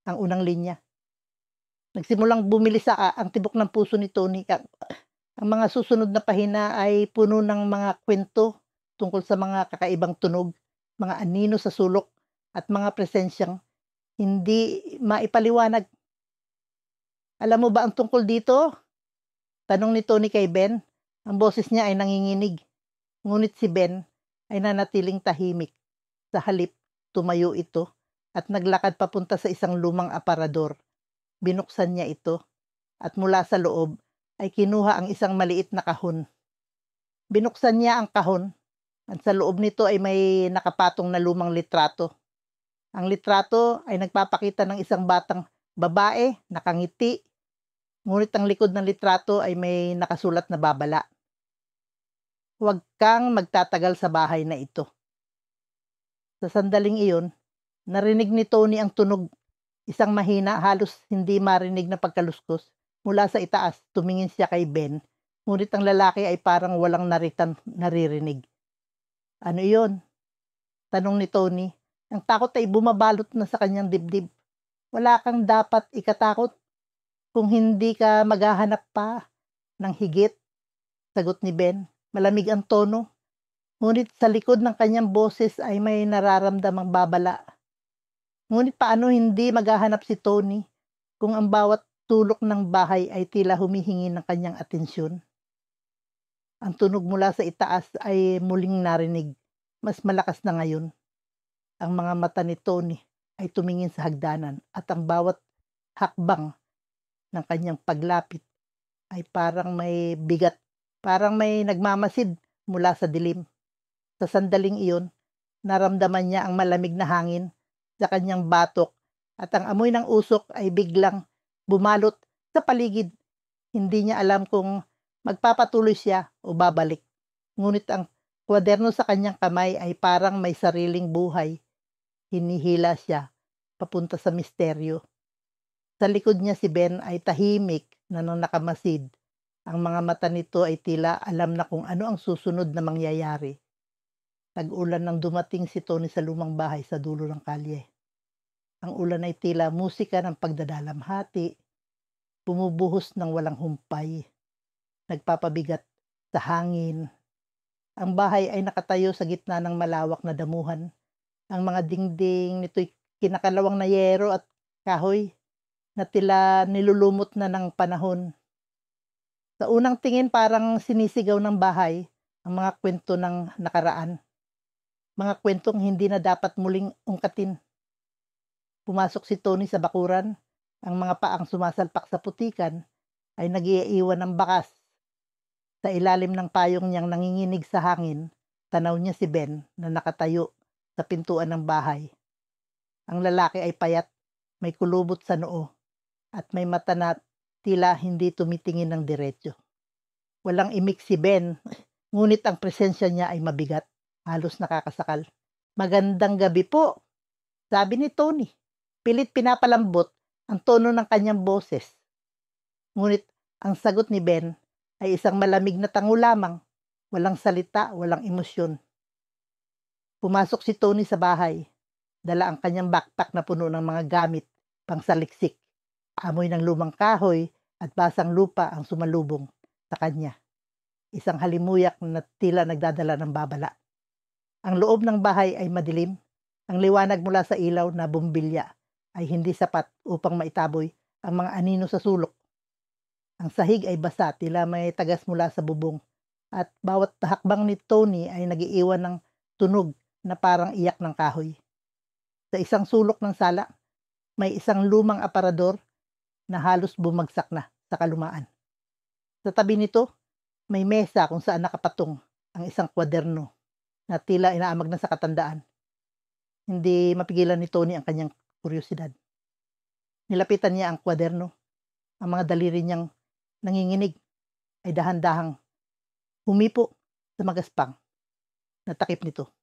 Speaker 1: ang unang linya. Nagsimulang bumili ang tibok ng puso ni Tony. Ang mga susunod na pahina ay puno ng mga kwento tungkol sa mga kakaibang tunog, mga anino sa sulok, at mga presensyang hindi maipaliwanag. Alam mo ba ang tungkol dito? Tanong ni Tony kay Ben. Ang boses niya ay nanginginig. Ngunit si Ben ay nanatiling tahimik. Sa halip, tumayo ito at naglakad papunta sa isang lumang aparador. Binuksan niya ito at mula sa loob ay kinuha ang isang maliit na kahon. Binuksan niya ang kahon at sa loob nito ay may nakapatong na lumang litrato. Ang litrato ay nagpapakita ng isang batang babae, nakangiti, ngunit ang likod ng litrato ay may nakasulat na babala. Huwag kang magtatagal sa bahay na ito. Sa sandaling iyon, narinig ni Tony ang tunog, isang mahina, halos hindi marinig na pagkaluskos. Mula sa itaas, tumingin siya kay Ben, ngunit ang lalaki ay parang walang naririnig. Ano iyon? Tanong ni Tony. Ang takot ay bumabalot na sa kanyang dibdib. Wala kang dapat ikatakot kung hindi ka maghahanap pa ng higit, sagot ni Ben. Malamig ang tono, ngunit sa likod ng kanyang boses ay may nararamdamang babala. Ngunit paano hindi maghahanap si Tony kung ang bawat sulok ng bahay ay tila humihingi ng kanyang atensyon? Ang tunog mula sa itaas ay muling narinig, mas malakas na ngayon. Ang mga mata ni Tony ay tumingin sa hagdanan at ang bawat hakbang ng kanyang paglapit ay parang may bigat, parang may nagmamasid mula sa dilim. Sa sandaling iyon, naramdaman niya ang malamig na hangin sa kanyang batok at ang amoy ng usok ay biglang bumalot sa paligid. Hindi niya alam kung magpapatuloy siya o babalik. Ngunit ang kwaderno sa kanyang kamay ay parang may sariling buhay. Hinihila siya papunta sa misteryo. Sa likod niya si Ben ay tahimik na nakamasid. Ang mga mata nito ay tila alam na kung ano ang susunod na mangyayari. Tag-ulan nang dumating si Tony sa lumang bahay sa dulo ng kalye. Ang ulan ay tila musika ng pagdadalamhati, bumubuhos ng walang humpay, nagpapabigat sa hangin. Ang bahay ay nakatayo sa gitna ng malawak na damuhan. Ang mga dingding nito'y kinakalawang na yero at kahoy na tila nilulumot na ng panahon. Sa unang tingin parang sinisigaw ng bahay ang mga kwento ng nakaraan. Mga kwentong hindi na dapat muling ungkatin. Pumasok si Tony sa bakuran. Ang mga paang sumasalpak sa putikan ay nag-iiwan ng bakas. Sa ilalim ng payong niyang nanginginig sa hangin, tanaw niya si Ben na nakatayo sa pintuan ng bahay. Ang lalaki ay payat, may kulubot sa noo, at may mata na tila hindi tumitingin ng diretso. Walang imik si Ben, ngunit ang presensya niya ay mabigat, halos nakakasakal. Magandang gabi po, sabi ni Tony. Pilit pinapalambot ang tono ng kanyang boses. Ngunit ang sagot ni Ben ay isang malamig na tango lamang, walang salita, walang emosyon. Pumasok si Tony sa bahay. Dala ang kanyang backpack na puno ng mga gamit, pangsaliksik. Amoy ng lumang kahoy at basang lupa ang sumalubong sa kanya. Isang halimuyak na tila nagdadala ng babala. Ang loob ng bahay ay madilim. Ang liwanag mula sa ilaw na bumbilya ay hindi sapat upang maitaboy ang mga anino sa sulok. Ang sahig ay basa, tila may tagas mula sa bubong. At bawat hakbang ni Tony ay nagiiwan ng tunog na parang iyak ng kahoy. Sa isang sulok ng sala, may isang lumang aparador na halos bumagsak na sa kalumaan. Sa tabi nito, may mesa kung saan nakapatong ang isang kwaderno na tila inaamag na sa katandaan. Hindi mapigilan ni Tony ang kanyang kuryosidad. Nilapitan niya ang kwaderno. Ang mga daliri niyang nanginginig ay dahan-dahang humipo sa magaspang na takip nito.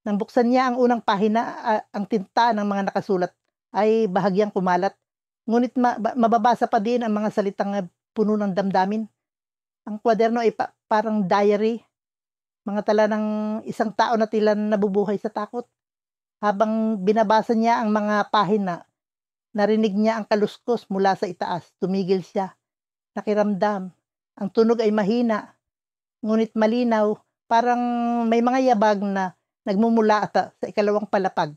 Speaker 1: Nang buksan niya ang unang pahina, ang tinta ng mga nakasulat ay bahagyang kumalat. Ngunit mababasa pa din ang mga salitang puno ng damdamin. Ang kwaderno ay parang diary, mga tala ng isang tao na tila nabubuhay sa takot. Habang binabasa niya ang mga pahina, narinig niya ang kaluskos mula sa itaas. Tumigil siya. Nakiramdam. Ang tunog ay mahina, ngunit malinaw, parang may mga yabag na nagmumula ata sa ikalawang palapag.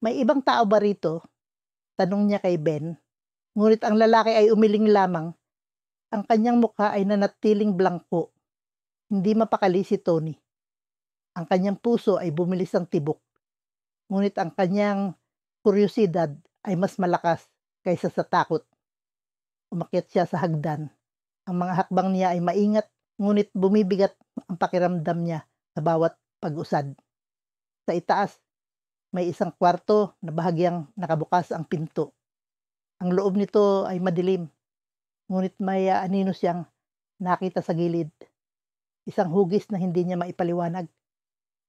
Speaker 1: May ibang tao ba rito? Tanong niya kay Ben. Ngunit ang lalaki ay umiling lamang. Ang kanyang mukha ay nanatiling blangko. Hindi mapakali si Tony. Ang kanyang puso ay bumilis ang tibok. Ngunit ang kanyang kuryosidad ay mas malakas kaysa sa takot. Umakyat siya sa hagdan. Ang mga hakbang niya ay maingat, ngunit bumibigat ang pakiramdam niya sa bawat pag-usad. Sa itaas, may isang kwarto na bahagyang nakabukas ang pinto. Ang loob nito ay madilim, ngunit may anino siyang nakita sa gilid. Isang hugis na hindi niya maipaliwanag.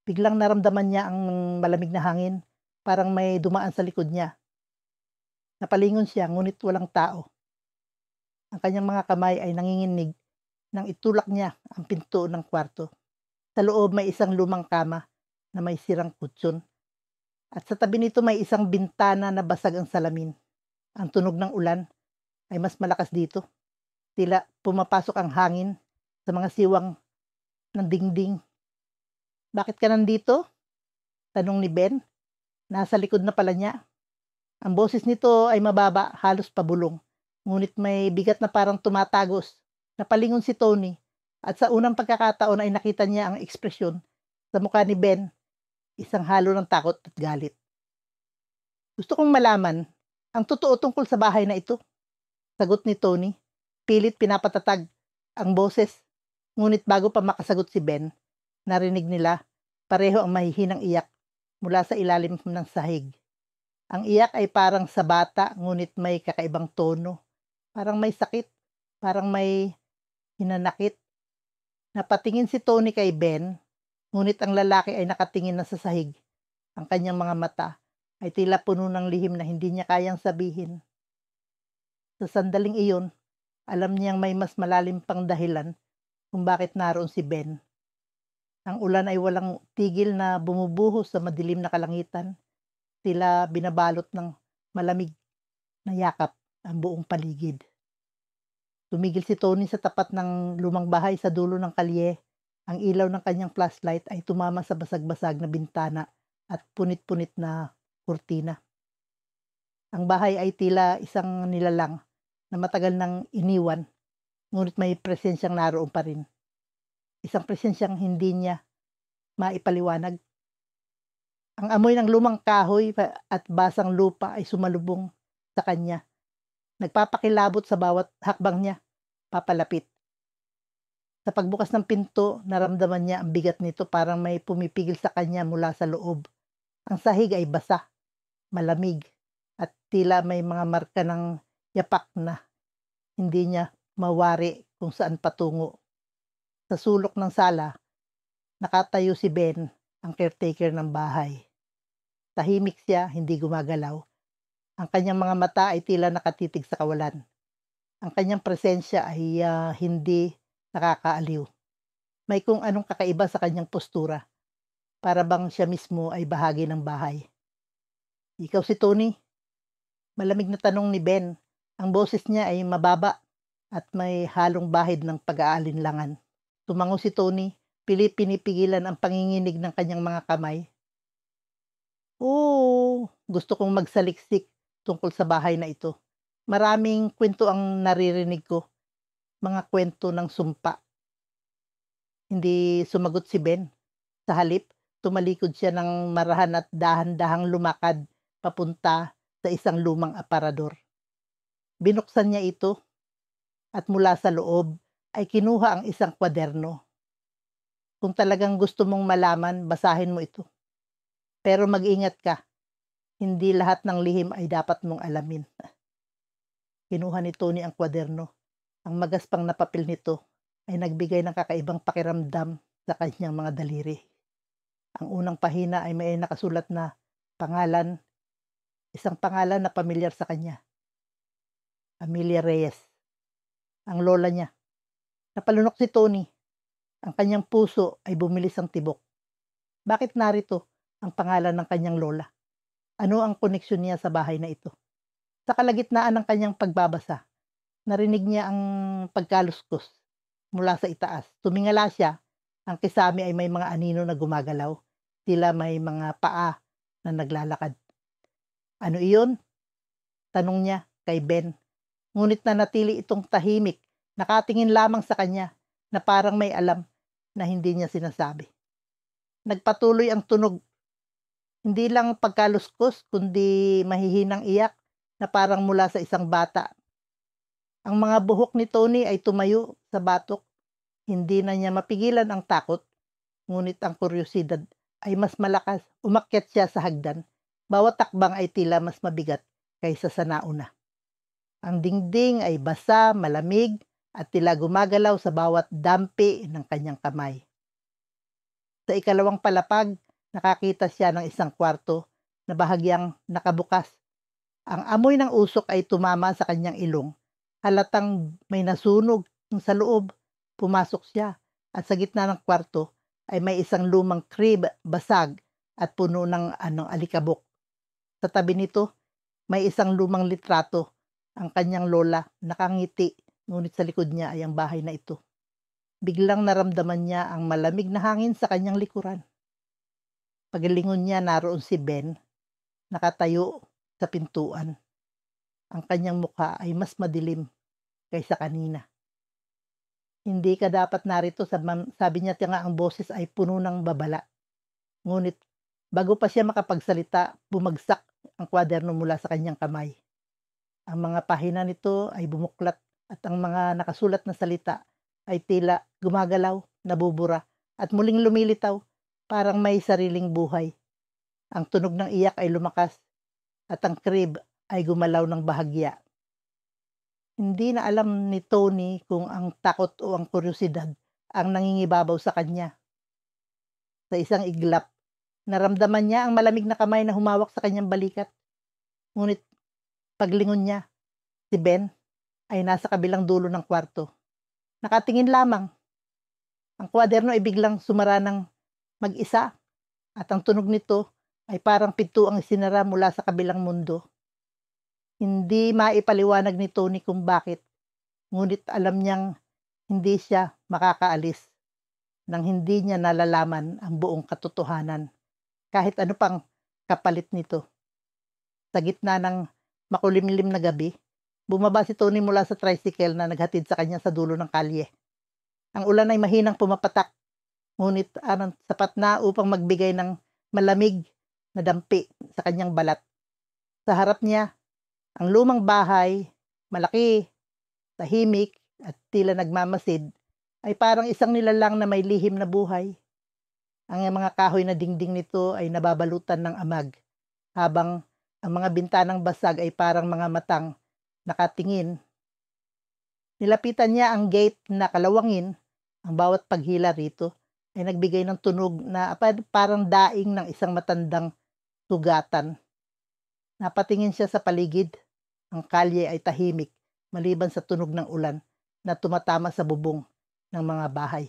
Speaker 1: Biglang naramdaman niya ang malamig na hangin, parang may dumaan sa likod niya. Napalingon siya, ngunit walang tao. Ang kanyang mga kamay ay nanginginig nang itulak niya ang pinto ng kwarto. Sa loob may isang lumang kama na may sirang kutsyon. At sa tabi nito may isang bintana na basag ang salamin. Ang tunog ng ulan ay mas malakas dito. Tila pumapasok ang hangin sa mga siwang ng dingding. "Bakit ka nandito?" tanong ni Ben. Nasa likod na pala niya. Ang boses nito ay mababa, halos pabulong. Ngunit may bigat na parang tumatagos. Napalingon si Tony at sa unang pagkakataon ay nakita niya ang ekspresyon sa mukha ni Ben, isang halo ng takot at galit. "Gusto kong malaman ang totoo tungkol sa bahay na ito," sagot ni Tony. Pilit pinapatatag ang boses. Ngunit bago pa makasagot si Ben, narinig nila pareho ang mahihinang iyak mula sa ilalim ng sahig. Ang iyak ay parang sa bata, ngunit may kakaibang tono. Parang may sakit, parang may hinanakit. Napatingin si Tony kay Ben, ngunit ang lalaki ay nakatingin na sa sahig. Ang kanyang mga mata ay tila puno ng lihim na hindi niya kayang sabihin. Sa sandaling iyon, alam niyang may mas malalim pang dahilan kung bakit naroon si Ben. Ang ulan ay walang tigil na bumubuhos sa madilim na kalangitan, tila binabalot ng malamig na yakap ang buong paligid. Tumigil si Tony sa tapat ng lumang bahay sa dulo ng kalye. Ang ilaw ng kanyang flashlight ay tumama sa basag-basag na bintana at punit-punit na kurtina. Ang bahay ay tila isang nilalang na matagal nang iniwan, ngunit may presensyang naroon pa rin. Isang presensyang hindi niya maipaliwanag. Ang amoy ng lumang kahoy at basang lupa ay sumalubong sa kanya. Nagpapakilabot sa bawat hakbang niya, papalapit. Sa pagbukas ng pinto, naramdaman niya ang bigat nito, parang may pumipigil sa kanya mula sa loob. Ang sahig ay basa, malamig, at tila may mga marka ng yapak na hindi niya mawari kung saan patungo. Sa sulok ng sala, nakatayo si Ben, ang caretaker ng bahay. Tahimik siya, hindi gumagalaw. Ang kanyang mga mata ay tila nakatitig sa kawalan. Ang kanyang presensya ay hindi nakakaaliw. May kung anong kakaiba sa kanyang postura. Para bang siya mismo ay bahagi ng bahay. "Ikaw si Tony?" Malamig na tanong ni Ben. Ang boses niya ay mababa at may halong bahid ng pag-aalinlangan. Tumango si Tony, pinipigilan ang panginginig ng kanyang mga kamay. "Oo, gusto kong magsaliksik tungkol sa bahay na ito. Maraming kwento ang naririnig ko, mga kwento ng sumpa." Hindi sumagot si Ben. Sa halip, tumalikod siya ng marahan at dahan-dahang lumakad papunta sa isang lumang aparador. Binuksan niya ito at mula sa loob ay kinuha ang isang kwaderno. "Kung talagang gusto mong malaman, basahin mo ito. Pero mag-ingat ka, hindi lahat ng lihim ay dapat mong alamin." Kinuha ni Tony ang kwaderno. Ang magaspang na papel nito ay nagbigay ng kakaibang pakiramdam sa kanyang mga daliri. Ang unang pahina ay may nakasulat na pangalan, isang pangalan na pamilyar sa kanya, Amelia Reyes, ang lola niya. Napalunok si Tony. Ang kanyang puso ay bumilis ang tibok. Bakit narito ang pangalan ng kanyang lola? Ano ang koneksyon niya sa bahay na ito? Sa kalagitnaan ng kanyang pagbabasa, narinig niya ang pagkaluskos mula sa itaas. Tumingala siya. Ang kisame ay may mga anino na gumagalaw. Tila may mga paa na naglalakad. "Ano iyon?" tanong niya kay Ben. Ngunit nanatili itong tahimik, nakatingin lamang sa kanya na parang may alam na hindi niya sinasabi. Nagpatuloy ang tunog, hindi lang pagkaluskos kundi mahihinang iyak na parang mula sa isang bata. Ang mga buhok ni Tony ay tumayo sa batok, hindi na niya mapigilan ang takot, ngunit ang kuryosidad ay mas malakas. Umakyat siya sa hagdan. Bawat takbang ay tila mas mabigat kaysa sa nauna. Ang dingding ay basa, malamig, at tila gumagalaw sa bawat dampi ng kanyang kamay. Sa ikalawang palapag, nakakita siya ng isang kwarto na bahagyang nakabukas. Ang amoy ng usok ay tumama sa kanyang ilong. Halatang may nasunog sa loob. Pumasok siya at sa gitna ng kwarto ay may isang lumang crib, basag at puno ng alikabok. Sa tabi nito, may isang lumang litrato. Ang kanyang lola, nakangiti, ngunit sa likod niya ay ang bahay na ito. Biglang naramdaman niya ang malamig na hangin sa kanyang likuran. Paglingon niya, naroon si Ben, nakatayo sa pintuan. Ang kanyang mukha ay mas madilim kaysa kanina. Hindi ka dapat narito, sabi niya, nga ang boses ay puno ng babala. Ngunit bago pa siya makapagsalita, bumagsak ang kwaderno mula sa kanyang kamay. Ang mga pahina nito ay bumuklat at ang mga nakasulat na salita ay tila gumagalaw, nabubura at muling lumilitaw, parang may sariling buhay. Ang tunog ng iyak ay lumakas at ang crib ay gumalaw ng bahagya. Hindi na alam ni Tony kung ang takot o ang kuryosidad ang nangingibabaw sa kanya. Sa isang iglap, naramdaman niya ang malamig na kamay na humawak sa kanyang balikat. Ngunit paglingon niya, si Ben ay nasa kabilang dulo ng kwarto. Nakatingin lamang. Ang kwaderno ay biglang sumara ng mag-isa at ang tunog nito ay parang pintuang isinara mula sa kabilang mundo. Hindi maipaliwanag ni Tony kung bakit, ngunit alam niyang hindi siya makakaalis nang hindi niya nalalaman ang buong katotohanan, kahit ano pang kapalit nito. Sa gitna ng makulimlim na gabi, bumaba si Tony mula sa tricycle na naghatid sa kanya sa dulo ng kalye. Ang ulan ay mahinang pumapatak, ngunit sapat na upang magbigay ng malamig na dampi sa kanyang balat. Sa harap niya, ang lumang bahay, malaki, tahimik at tila nagmamasid, ay parang isang nilalang na may lihim na buhay. Ang mga kahoy na dingding nito ay nababalutan ng amag, habang ang mga bintanang basag ay parang mga matang nakatingin. Nilapitan niya ang gate na kalawangin. Ang bawat paghila rito ay nagbigay ng tunog na parang daing ng isang matandang sugatan. Napatingin siya sa paligid. Ang kalye ay tahimik, maliban sa tunog ng ulan na tumatama sa bubong ng mga bahay.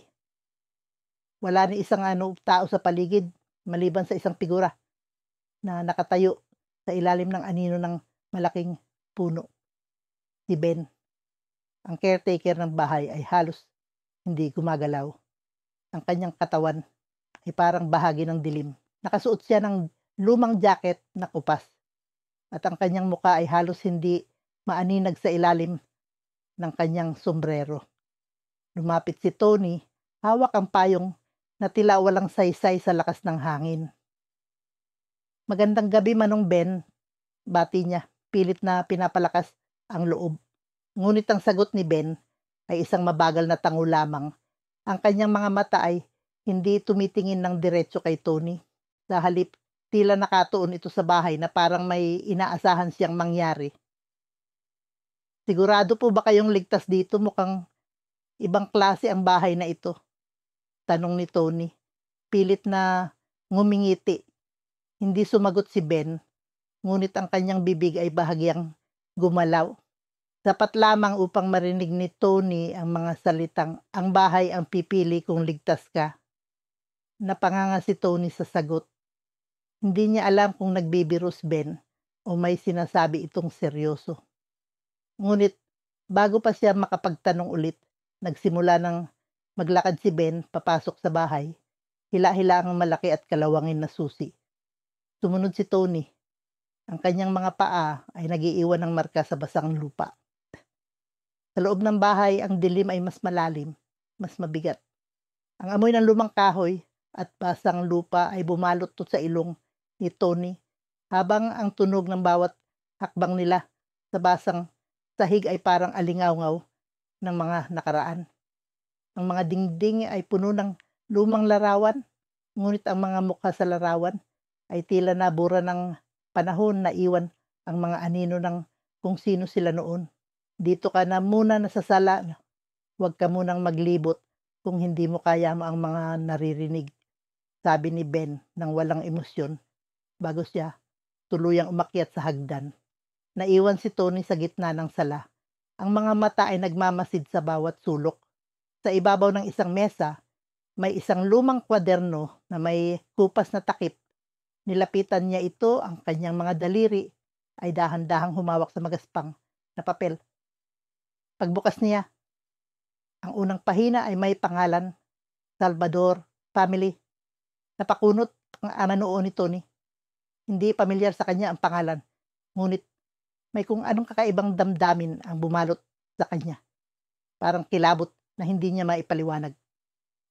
Speaker 1: Wala ni isang tao sa paligid, maliban sa isang figura na nakatayo sa ilalim ng anino ng malaking puno. Si Ben, ang caretaker ng bahay, ay halos hindi gumagalaw. Ang kanyang katawan ay parang bahagi ng dilim. Nakasuot siya ng lumang jacket na kupas at ang kanyang muka ay halos hindi maaninag sa ilalim ng kanyang sombrero. Lumapit si Tony, hawak ang payong na tila walang saysay sa lakas ng hangin. Magandang gabi, Manong Ben, bati niya, pilit na pinapalakas ang loob. Ngunit ang sagot ni Ben ay isang mabagal na tango lamang. Ang kanyang mga mata ay hindi tumitingin ng diretso kay Tony. Sa halip, tila nakatuon ito sa bahay na parang may inaasahan siyang mangyari. Sigurado po ba kayong ligtas dito? Mukhang ibang klase ang bahay na ito, tanong ni Tony. Pilit na ngumingiti. Hindi sumagot si Ben, ngunit ang kanyang bibig ay bahagyang gumalaw. Sapat lamang upang marinig ni Tony ang mga salitang, ang bahay ang pipili kung ligtas ka. Napanganga si Tony sa sagot. Hindi niya alam kung nagbibiro si Ben o may sinasabi itong seryoso. Ngunit bago pa siya makapagtanong ulit, nagsimula ng maglakad si Ben papasok sa bahay. Hila-hila ang malaki at kalawangin na susi. Sumunod si Tony. Ang kanyang mga paa ay nagiiwan ng marka sa basang lupa. Sa loob ng bahay, ang dilim ay mas malalim, mas mabigat. Ang amoy ng lumang kahoy at basang lupa ay bumalot sa ilong ni Tony, habang ang tunog ng bawat hakbang nila sa basang sahig ay parang alingawngaw ng mga nakaraan. Ang mga dingding ay puno ng lumang larawan, ngunit ang mga mukha sa larawan ay tila nabura ng panahon na iwan ang mga anino ng kung sino sila noon. Dito ka na muna sa sala, huwag ka munang maglibot kung hindi mo kaya mo ang mga naririnig, sabi ni Ben nang walang emosyon bago siya tuluyang umakyat sa hagdan. Naiwan si Tony sa gitna ng sala. Ang mga mata ay nagmamasid sa bawat sulok. Sa ibabaw ng isang mesa, may isang lumang kwaderno na may kupas na takip. Nilapitan niya ito, ang kanyang mga daliri ay dahan-dahang humawak sa magaspang na papel. Pagbukas niya, ang unang pahina ay may pangalan, Salvador Family. Napakunot ang ama noon ni Tony. Hindi pamilyar sa kanya ang pangalan, ngunit may kung anong kakaibang damdamin ang bumalot sa kanya. Parang kilabot na hindi niya maipaliwanag.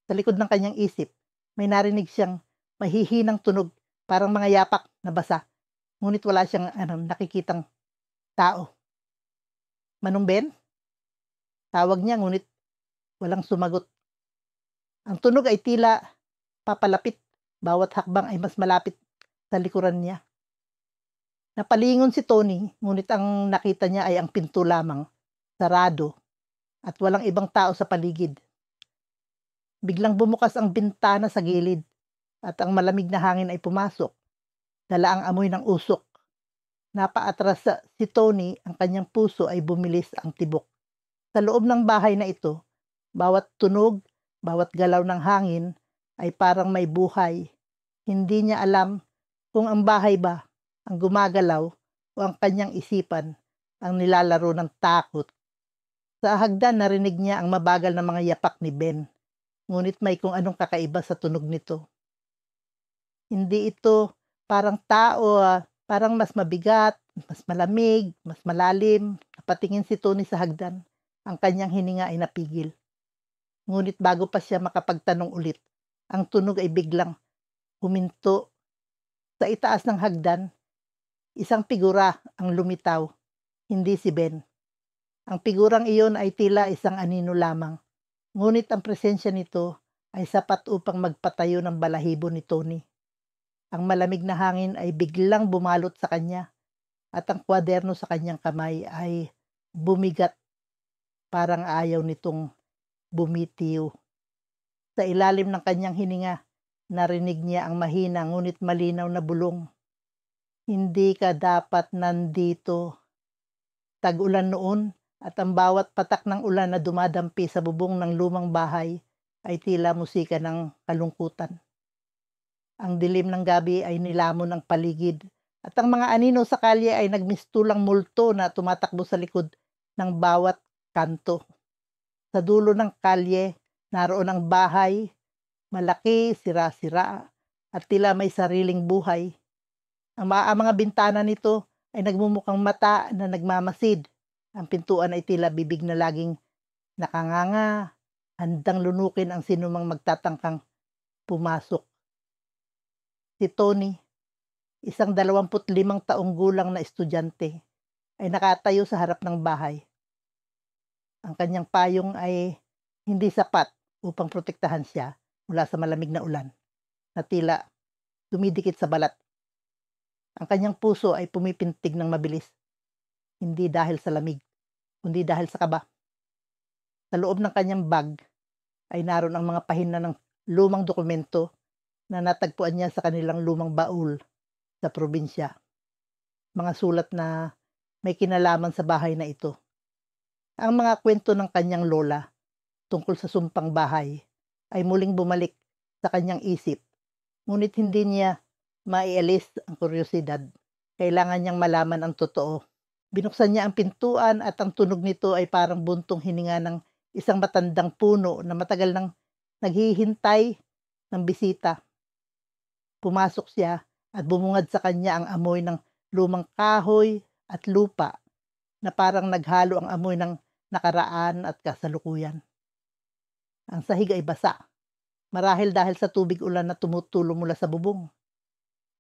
Speaker 1: Sa likod ng kanyang isip, may narinig siyang mahihinang tunog, parang mga yapak na basa, ngunit wala siyang nakikitang tao. Manong Ben? Tawag niya, ngunit walang sumagot. Ang tunog ay tila papalapit, bawat hakbang ay mas malapit sa likuran niya. Napalingon si Tony, ngunit ang nakita niya ay ang pinto lamang, sarado, at walang ibang tao sa paligid. Biglang bumukas ang bintana sa gilid, at ang malamig na hangin ay pumasok. Dala ang amoy ng usok. Napaatras si Tony, ang kanyang puso ay bumilis ang tibok. Sa loob ng bahay na ito, bawat tunog, bawat galaw ng hangin ay parang may buhay. Hindi niya alam kung ang bahay ba ang gumagalaw o ang kanyang isipan ang nilalaro ng takot. Sa hagdan narinig niya ang mabagal na mga yapak ni Ben, ngunit may kung anong kakaiba sa tunog nito. Hindi ito parang tao, parang mas mabigat, mas malamig, mas malalim. Napatingin si Tony sa hagdan. Ang kanyang hininga ay napigil. Ngunit bago pa siya makapagtanong ulit, ang tunog ay biglang huminto. Sa itaas ng hagdan, isang figura ang lumitaw, hindi si Ben. Ang figurang iyon ay tila isang anino lamang, ngunit ang presensya nito ay sapat upang magpatayo ng balahibo ni Tony. Ang malamig na hangin ay biglang bumalot sa kanya, at ang kwaderno sa kanyang kamay ay bumigat, parang ayaw nitong bumitiw. Sa ilalim ng kanyang hininga, narinig niya ang mahina ngunit malinaw na bulong. Hindi ka dapat nandito. Tag-ulan noon, at ang bawat patak ng ulan na dumadampi sa bubong ng lumang bahay ay tila musika ng kalungkutan. Ang dilim ng gabi ay nilamon ang paligid, at ang mga anino sa kalye ay nagmistulang multo na tumatakbo sa likod ng bawat kanto. Sa dulo ng kalye, naroon ang bahay, malaki, sira-sira, at tila may sariling buhay. Ang mga bintana nito ay nagmumukhang mata na nagmamasid. Ang pintuan ay tila bibig na laging nakanganga, handang lunukin ang sinumang magtatangkang pumasok. Si Tony, isang 25 taong gulang na estudyante, ay nakatayo sa harap ng bahay. Ang kanyang payong ay hindi sapat upang protektahan siya mula sa malamig na ulan na tila dumidikit sa balat. Ang kanyang puso ay pumipintig ng mabilis, hindi dahil sa lamig, kundi dahil sa kaba. Sa loob ng kanyang bag ay naroon ang mga pahina ng lumang dokumento na natagpuan niya sa kanilang lumang baul sa probinsya. Mga sulat na may kinalaman sa bahay na ito. Ang mga kwento ng kanyang lola tungkol sa sumpang bahay ay muling bumalik sa kanyang isip, ngunit hindi niya maialis ang kuryosidad. Kailangan niyang malaman ang totoo. Binuksan niya ang pintuan at ang tunog nito ay parang buntong hininga ng isang matandang puno na matagal nang naghihintay ng bisita. Pumasok siya at bumungad sa kanya ang amoy ng lumang kahoy at lupa na parang naghalo ang amoy ng nakaraan at kasalukuyan. Ang sahig ay basa, marahil dahil sa tubig ulan na tumutulong mula sa bubong.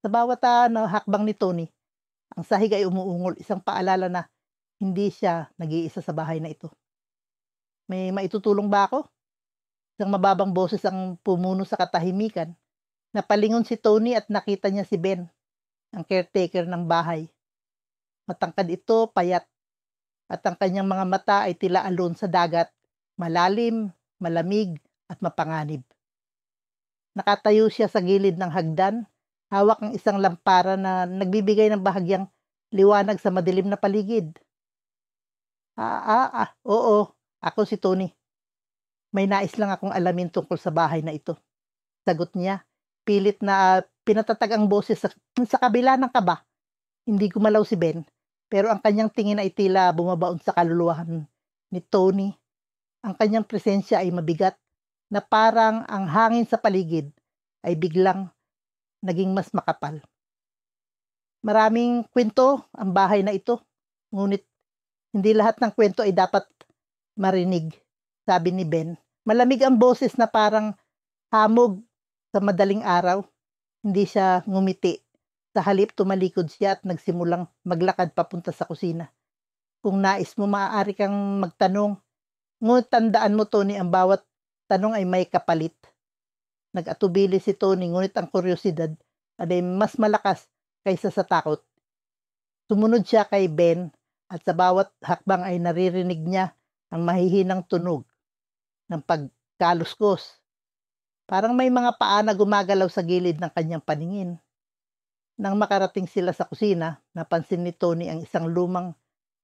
Speaker 1: Sa bawat na hakbang ni Tony, ang sahig ay umuungol, isang paalala na hindi siya nag-iisa sa bahay na ito. May maitutulong ba ako? Isang mababang boses ang pumuno sa katahimikan. Napalingon si Tony at nakita niya si Ben, ang caretaker ng bahay. Matangkad ito, payat, at ang kanyang mga mata ay tila alon sa dagat, malalim, malamig, at mapanganib. Nakatayo siya sa gilid ng hagdan, hawak ang isang lampara na nagbibigay ng bahagyang liwanag sa madilim na paligid. Oo, ako si Tony. May nais lang akong alamin tungkol sa bahay na ito. Sagot niya, pilit na pinatatag ang boses sa kabila ng kaba. Hindi gumalaw si Ben, pero ang kanyang tingin ay tila bumabaon sa kaluluwahan ni Tony. Ang kanyang presensya ay mabigat, na parang ang hangin sa paligid ay biglang naging mas makapal. Maraming kwento ang bahay na ito, ngunit hindi lahat ng kwento ay dapat marinig, sabi ni Ben. Malamig ang boses na parang hamog sa madaling araw. Hindi siya ngumiti. Sa halip tumalikod siya at nagsimulang maglakad papunta sa kusina. Kung nais mo, maaari kang magtanong. Ngunit tandaan mo, Tony, ang bawat tanong ay may kapalit. Nag-atubili si Tony, ngunit ang kuryosidad ay mas malakas kaysa sa takot. Sumunod siya kay Ben at sa bawat hakbang ay naririnig niya ang mahihinang tunog ng pagkaluskos. Parang may mga paa na gumagalaw sa gilid ng kanyang paningin. Nang makarating sila sa kusina, napansin ni Tony ang isang lumang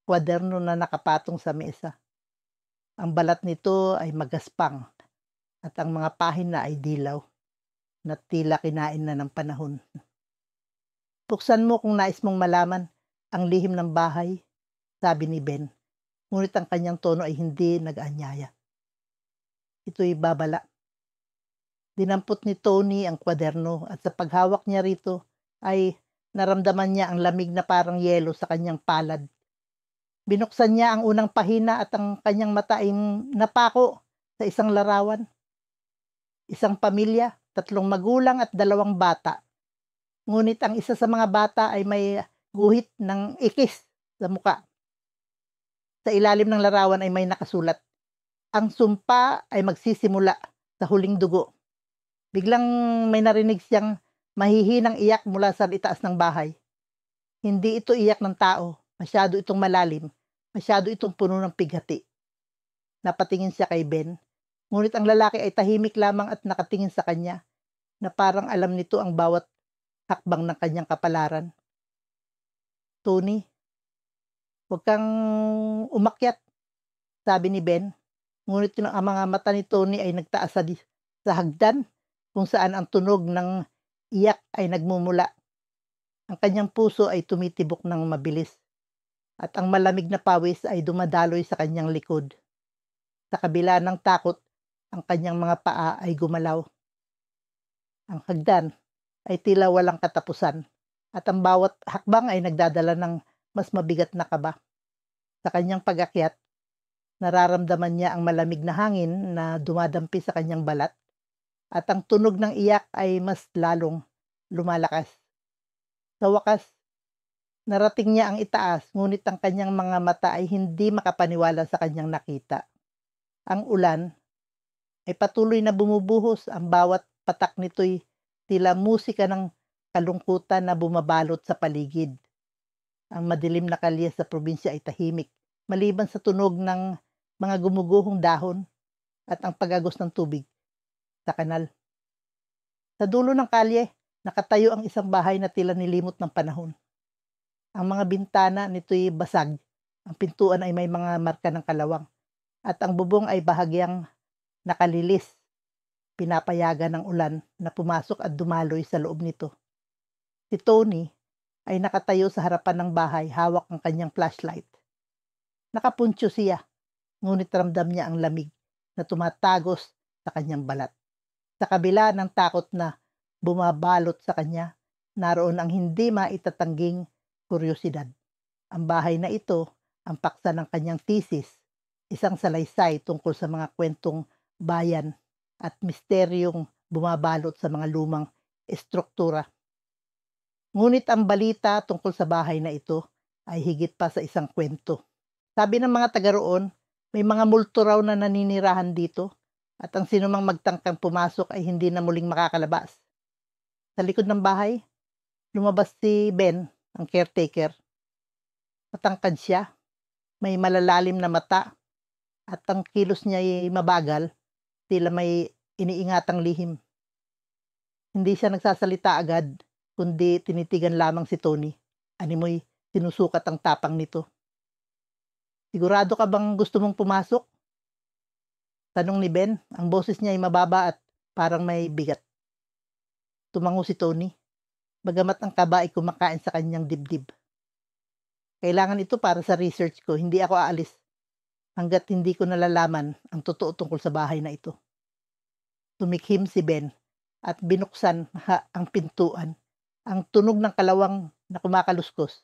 Speaker 1: kwaderno na nakapatong sa mesa. Ang balat nito ay magaspang at ang mga pahina ay dilaw na tila kinain na ng panahon. Buksan mo kung nais mong malaman ang lihim ng bahay, sabi ni Ben. Ngunit ang kanyang tono ay hindi nag-anyaya. Ito'y babala. Dinampot ni Tony ang kwaderno at sa paghawak niya rito ay naramdaman niya ang lamig na parang yelo sa kanyang palad. Binuksan niya ang unang pahina at ang kanyang mata ay napako sa isang larawan. Isang pamilya, 3 magulang at 2 bata. Ngunit ang isa sa mga bata ay may guhit ng ikis sa muka. Sa ilalim ng larawan ay may nakasulat, "Ang sumpa ay magsisimula sa huling dugo." Biglang may narinig siyang mahihinang iyak mula sa itaas ng bahay. Hindi ito iyak ng tao, masyado itong malalim, masyado itong puno ng pighati. Napatingin siya kay Ben, ngunit ang lalaki ay tahimik lamang at nakatingin sa kanya, na parang alam nito ang bawat hakbang ng kanyang kapalaran. "Tony, huwag kang umakyat," sabi ni Ben. Ngunit ang mga mata ni Tony ay nagtaas sa hagdan kung saan ang tunog ng iyak ay nagmumula. Ang kanyang puso ay tumitibok ng mabilis at ang malamig na pawis ay dumadaloy sa kanyang likod. Sa kabila ng takot, ang kanyang mga paa ay gumalaw. Ang hagdan ay tila walang katapusan at ang bawat hakbang ay nagdadala ng mas mabigat na kaba. Sa kanyang pag-akyat, nararamdaman niya ang malamig na hangin na dumadampi sa kanyang balat at ang tunog ng iyak ay mas lalong lumalakas. Sa wakas, narating niya ang itaas, ngunit ang kanyang mga mata ay hindi makapaniwala sa kanyang nakita. Ang ulan ay patuloy na bumubuhos, ang bawat patak nito'y tila musika ng kalungkutan na bumabalot sa paligid. Ang madilim na kalye sa probinsya ay tahimik, maliban sa tunog ng mga gumuguhong dahon at ang pagagos ng tubig sa kanal. Sa dulo ng kalye, nakatayo ang isang bahay na tila nilimot ng panahon. Ang mga bintana nito'y basag, ang pintuan ay may mga marka ng kalawang, at ang bubong ay bahagyang nakalilis, pinapayagan ng ulan na pumasok at dumaloy sa loob nito. Si Tony ay nakatayo sa harapan ng bahay, hawak ang kanyang flashlight. Nakapuntyo siya, ngunit ramdam niya ang lamig na tumatagos sa kanyang balat. Sa kabila ng takot na bumabalot sa kanya, naroon ang hindi maitatangging kuryosidad. Ang bahay na ito, ang paksa ng kanyang thesis, isang salaysay tungkol sa mga kwentong bayan at misteryong bumabalot sa mga lumang estruktura. Ngunit ang balita tungkol sa bahay na ito ay higit pa sa isang kwento. Sabi ng mga taga roon, may mga multo raw na naninirahan dito at ang sinumang magtangkang pumasok ay hindi na muling makakalabas. Sa likod ng bahay, lumabas si Ben, ang caretaker. Matangkad siya, may malalalim na mata at ang kilos niya ay mabagal, tila may iniingatang lihim. Hindi siya nagsasalita agad, kundi tinitigan lamang si Tony. Animoy sinusukat ang tapang nito. Sigurado ka bang gusto mong pumasok? Tanong ni Ben, ang boses niya ay mababa at parang may bigat. Tumango si Tony, bagamat ang kaba ay kumakain sa kanyang dibdib. Kailangan ito para sa research ko, hindi ako aalis hanggat hindi ko nalalaman ang totoo tungkol sa bahay na ito. Tumikhim si Ben at binuksan ang pintuan. Ang tunog ng kalawang na kumakaluskos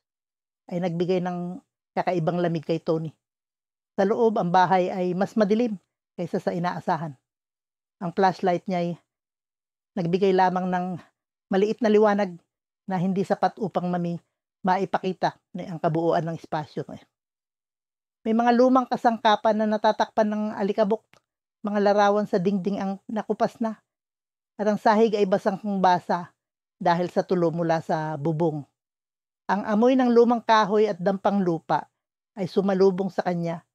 Speaker 1: ay nagbigay ng kakaibang lamig kay Tony. Sa loob, ang bahay ay mas madilim kaysa sa inaasahan. Ang flashlight niya ay nagbigay lamang ng maliit na liwanag na hindi sapat upang maipakita ang kabuuan ng espasyo. May mga lumang kasangkapan na natatakpan ng alikabok, mga larawan sa dingding ang nakupas na, at ang sahig ay basang-basa dahil sa tulo mula sa bubong. Ang amoy ng lumang kahoy at dampang lupa ay sumalubong sa kanya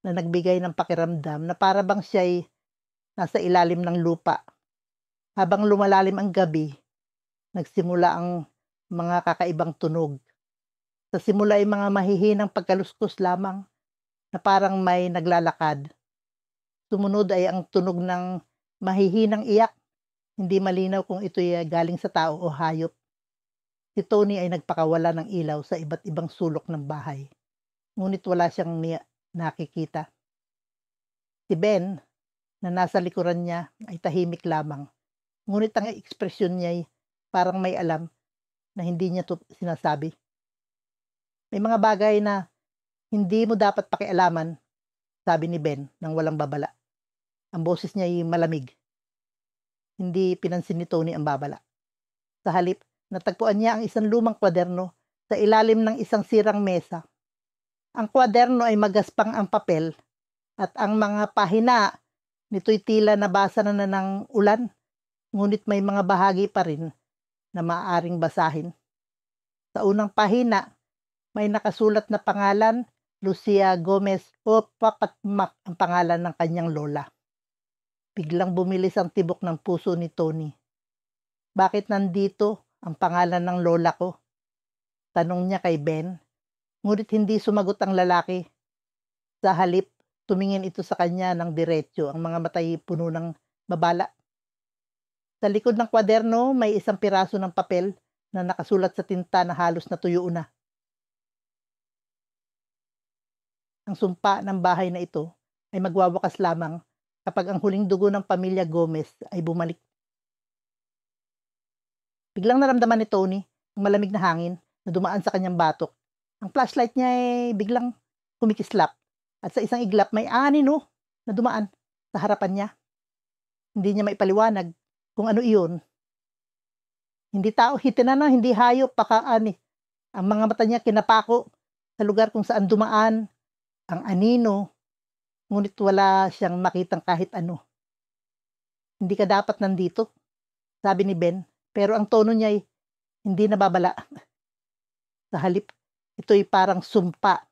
Speaker 1: na nagbigay ng pakiramdam na para bang siya'y nasa ilalim ng lupa. Habang lumalalim ang gabi, nagsimula ang mga kakaibang tunog. Sa simula ay mga mahihinang pagkaluskos lamang na parang may naglalakad. Sumunod ay ang tunog ng mahihinang iyak. Hindi malinaw kung ito'y galing sa tao o hayop. Si Tony ay nagpakawala ng ilaw sa iba't ibang sulok ng bahay. Ngunit wala siyang nakikita. Si Ben, na nasa likuran niya, ay tahimik lamang. Ngunit ang ekspresyon niya ay parang may alam na hindi niya ito sinasabi. May mga bagay na hindi mo dapat pakialaman, sabi ni Ben nang walang babala. Ang boses niya ay malamig. Hindi pinansin ni Tony ang babala. Sa halip, natagpuan niya ang isang lumang kwaderno sa ilalim ng isang sirang mesa. Ang kwaderno ay magaspang ang papel at ang mga pahina nito'y tila nabasa na ng ulan, ngunit may mga bahagi pa rin na maaaring basahin. Sa unang pahina, may nakasulat na pangalan, Lucia Gomez o Papatmak ang pangalan ng kanyang lola. Biglang bumilis ang tibok ng puso ni Tony. Bakit nandito ang pangalan ng lola ko? Tanong niya kay Ben, ngunit hindi sumagot ang lalaki. Sa halip, tumingin ito sa kanya ng diretsyo, ang mga matay puno ng babala. Sa likod ng kwaderno, may isang piraso ng papel na nakasulat sa tinta na halos natuyo na. Ang sumpa ng bahay na ito ay magwawakas lamang kapag ang huling dugo ng pamilya Gomez ay bumalik. Biglang naramdaman ni Tony ang malamig na hangin na dumaan sa kanyang batok. Ang flashlight niya ay biglang kumikislap at sa isang iglap may anino na dumaan sa harapan niya. Hindi niya maipaliwanag kung ano iyon. Hindi tao, hitinana, hindi hayop, pakaani. Ang mga mata niya kinapako sa lugar kung saan dumaan ang anino, ngunit wala siyang makitang kahit ano. Hindi ka dapat nandito, sabi ni Ben, pero ang tono niya ay hindi nababala. Sa halip, ito'y parang sumpa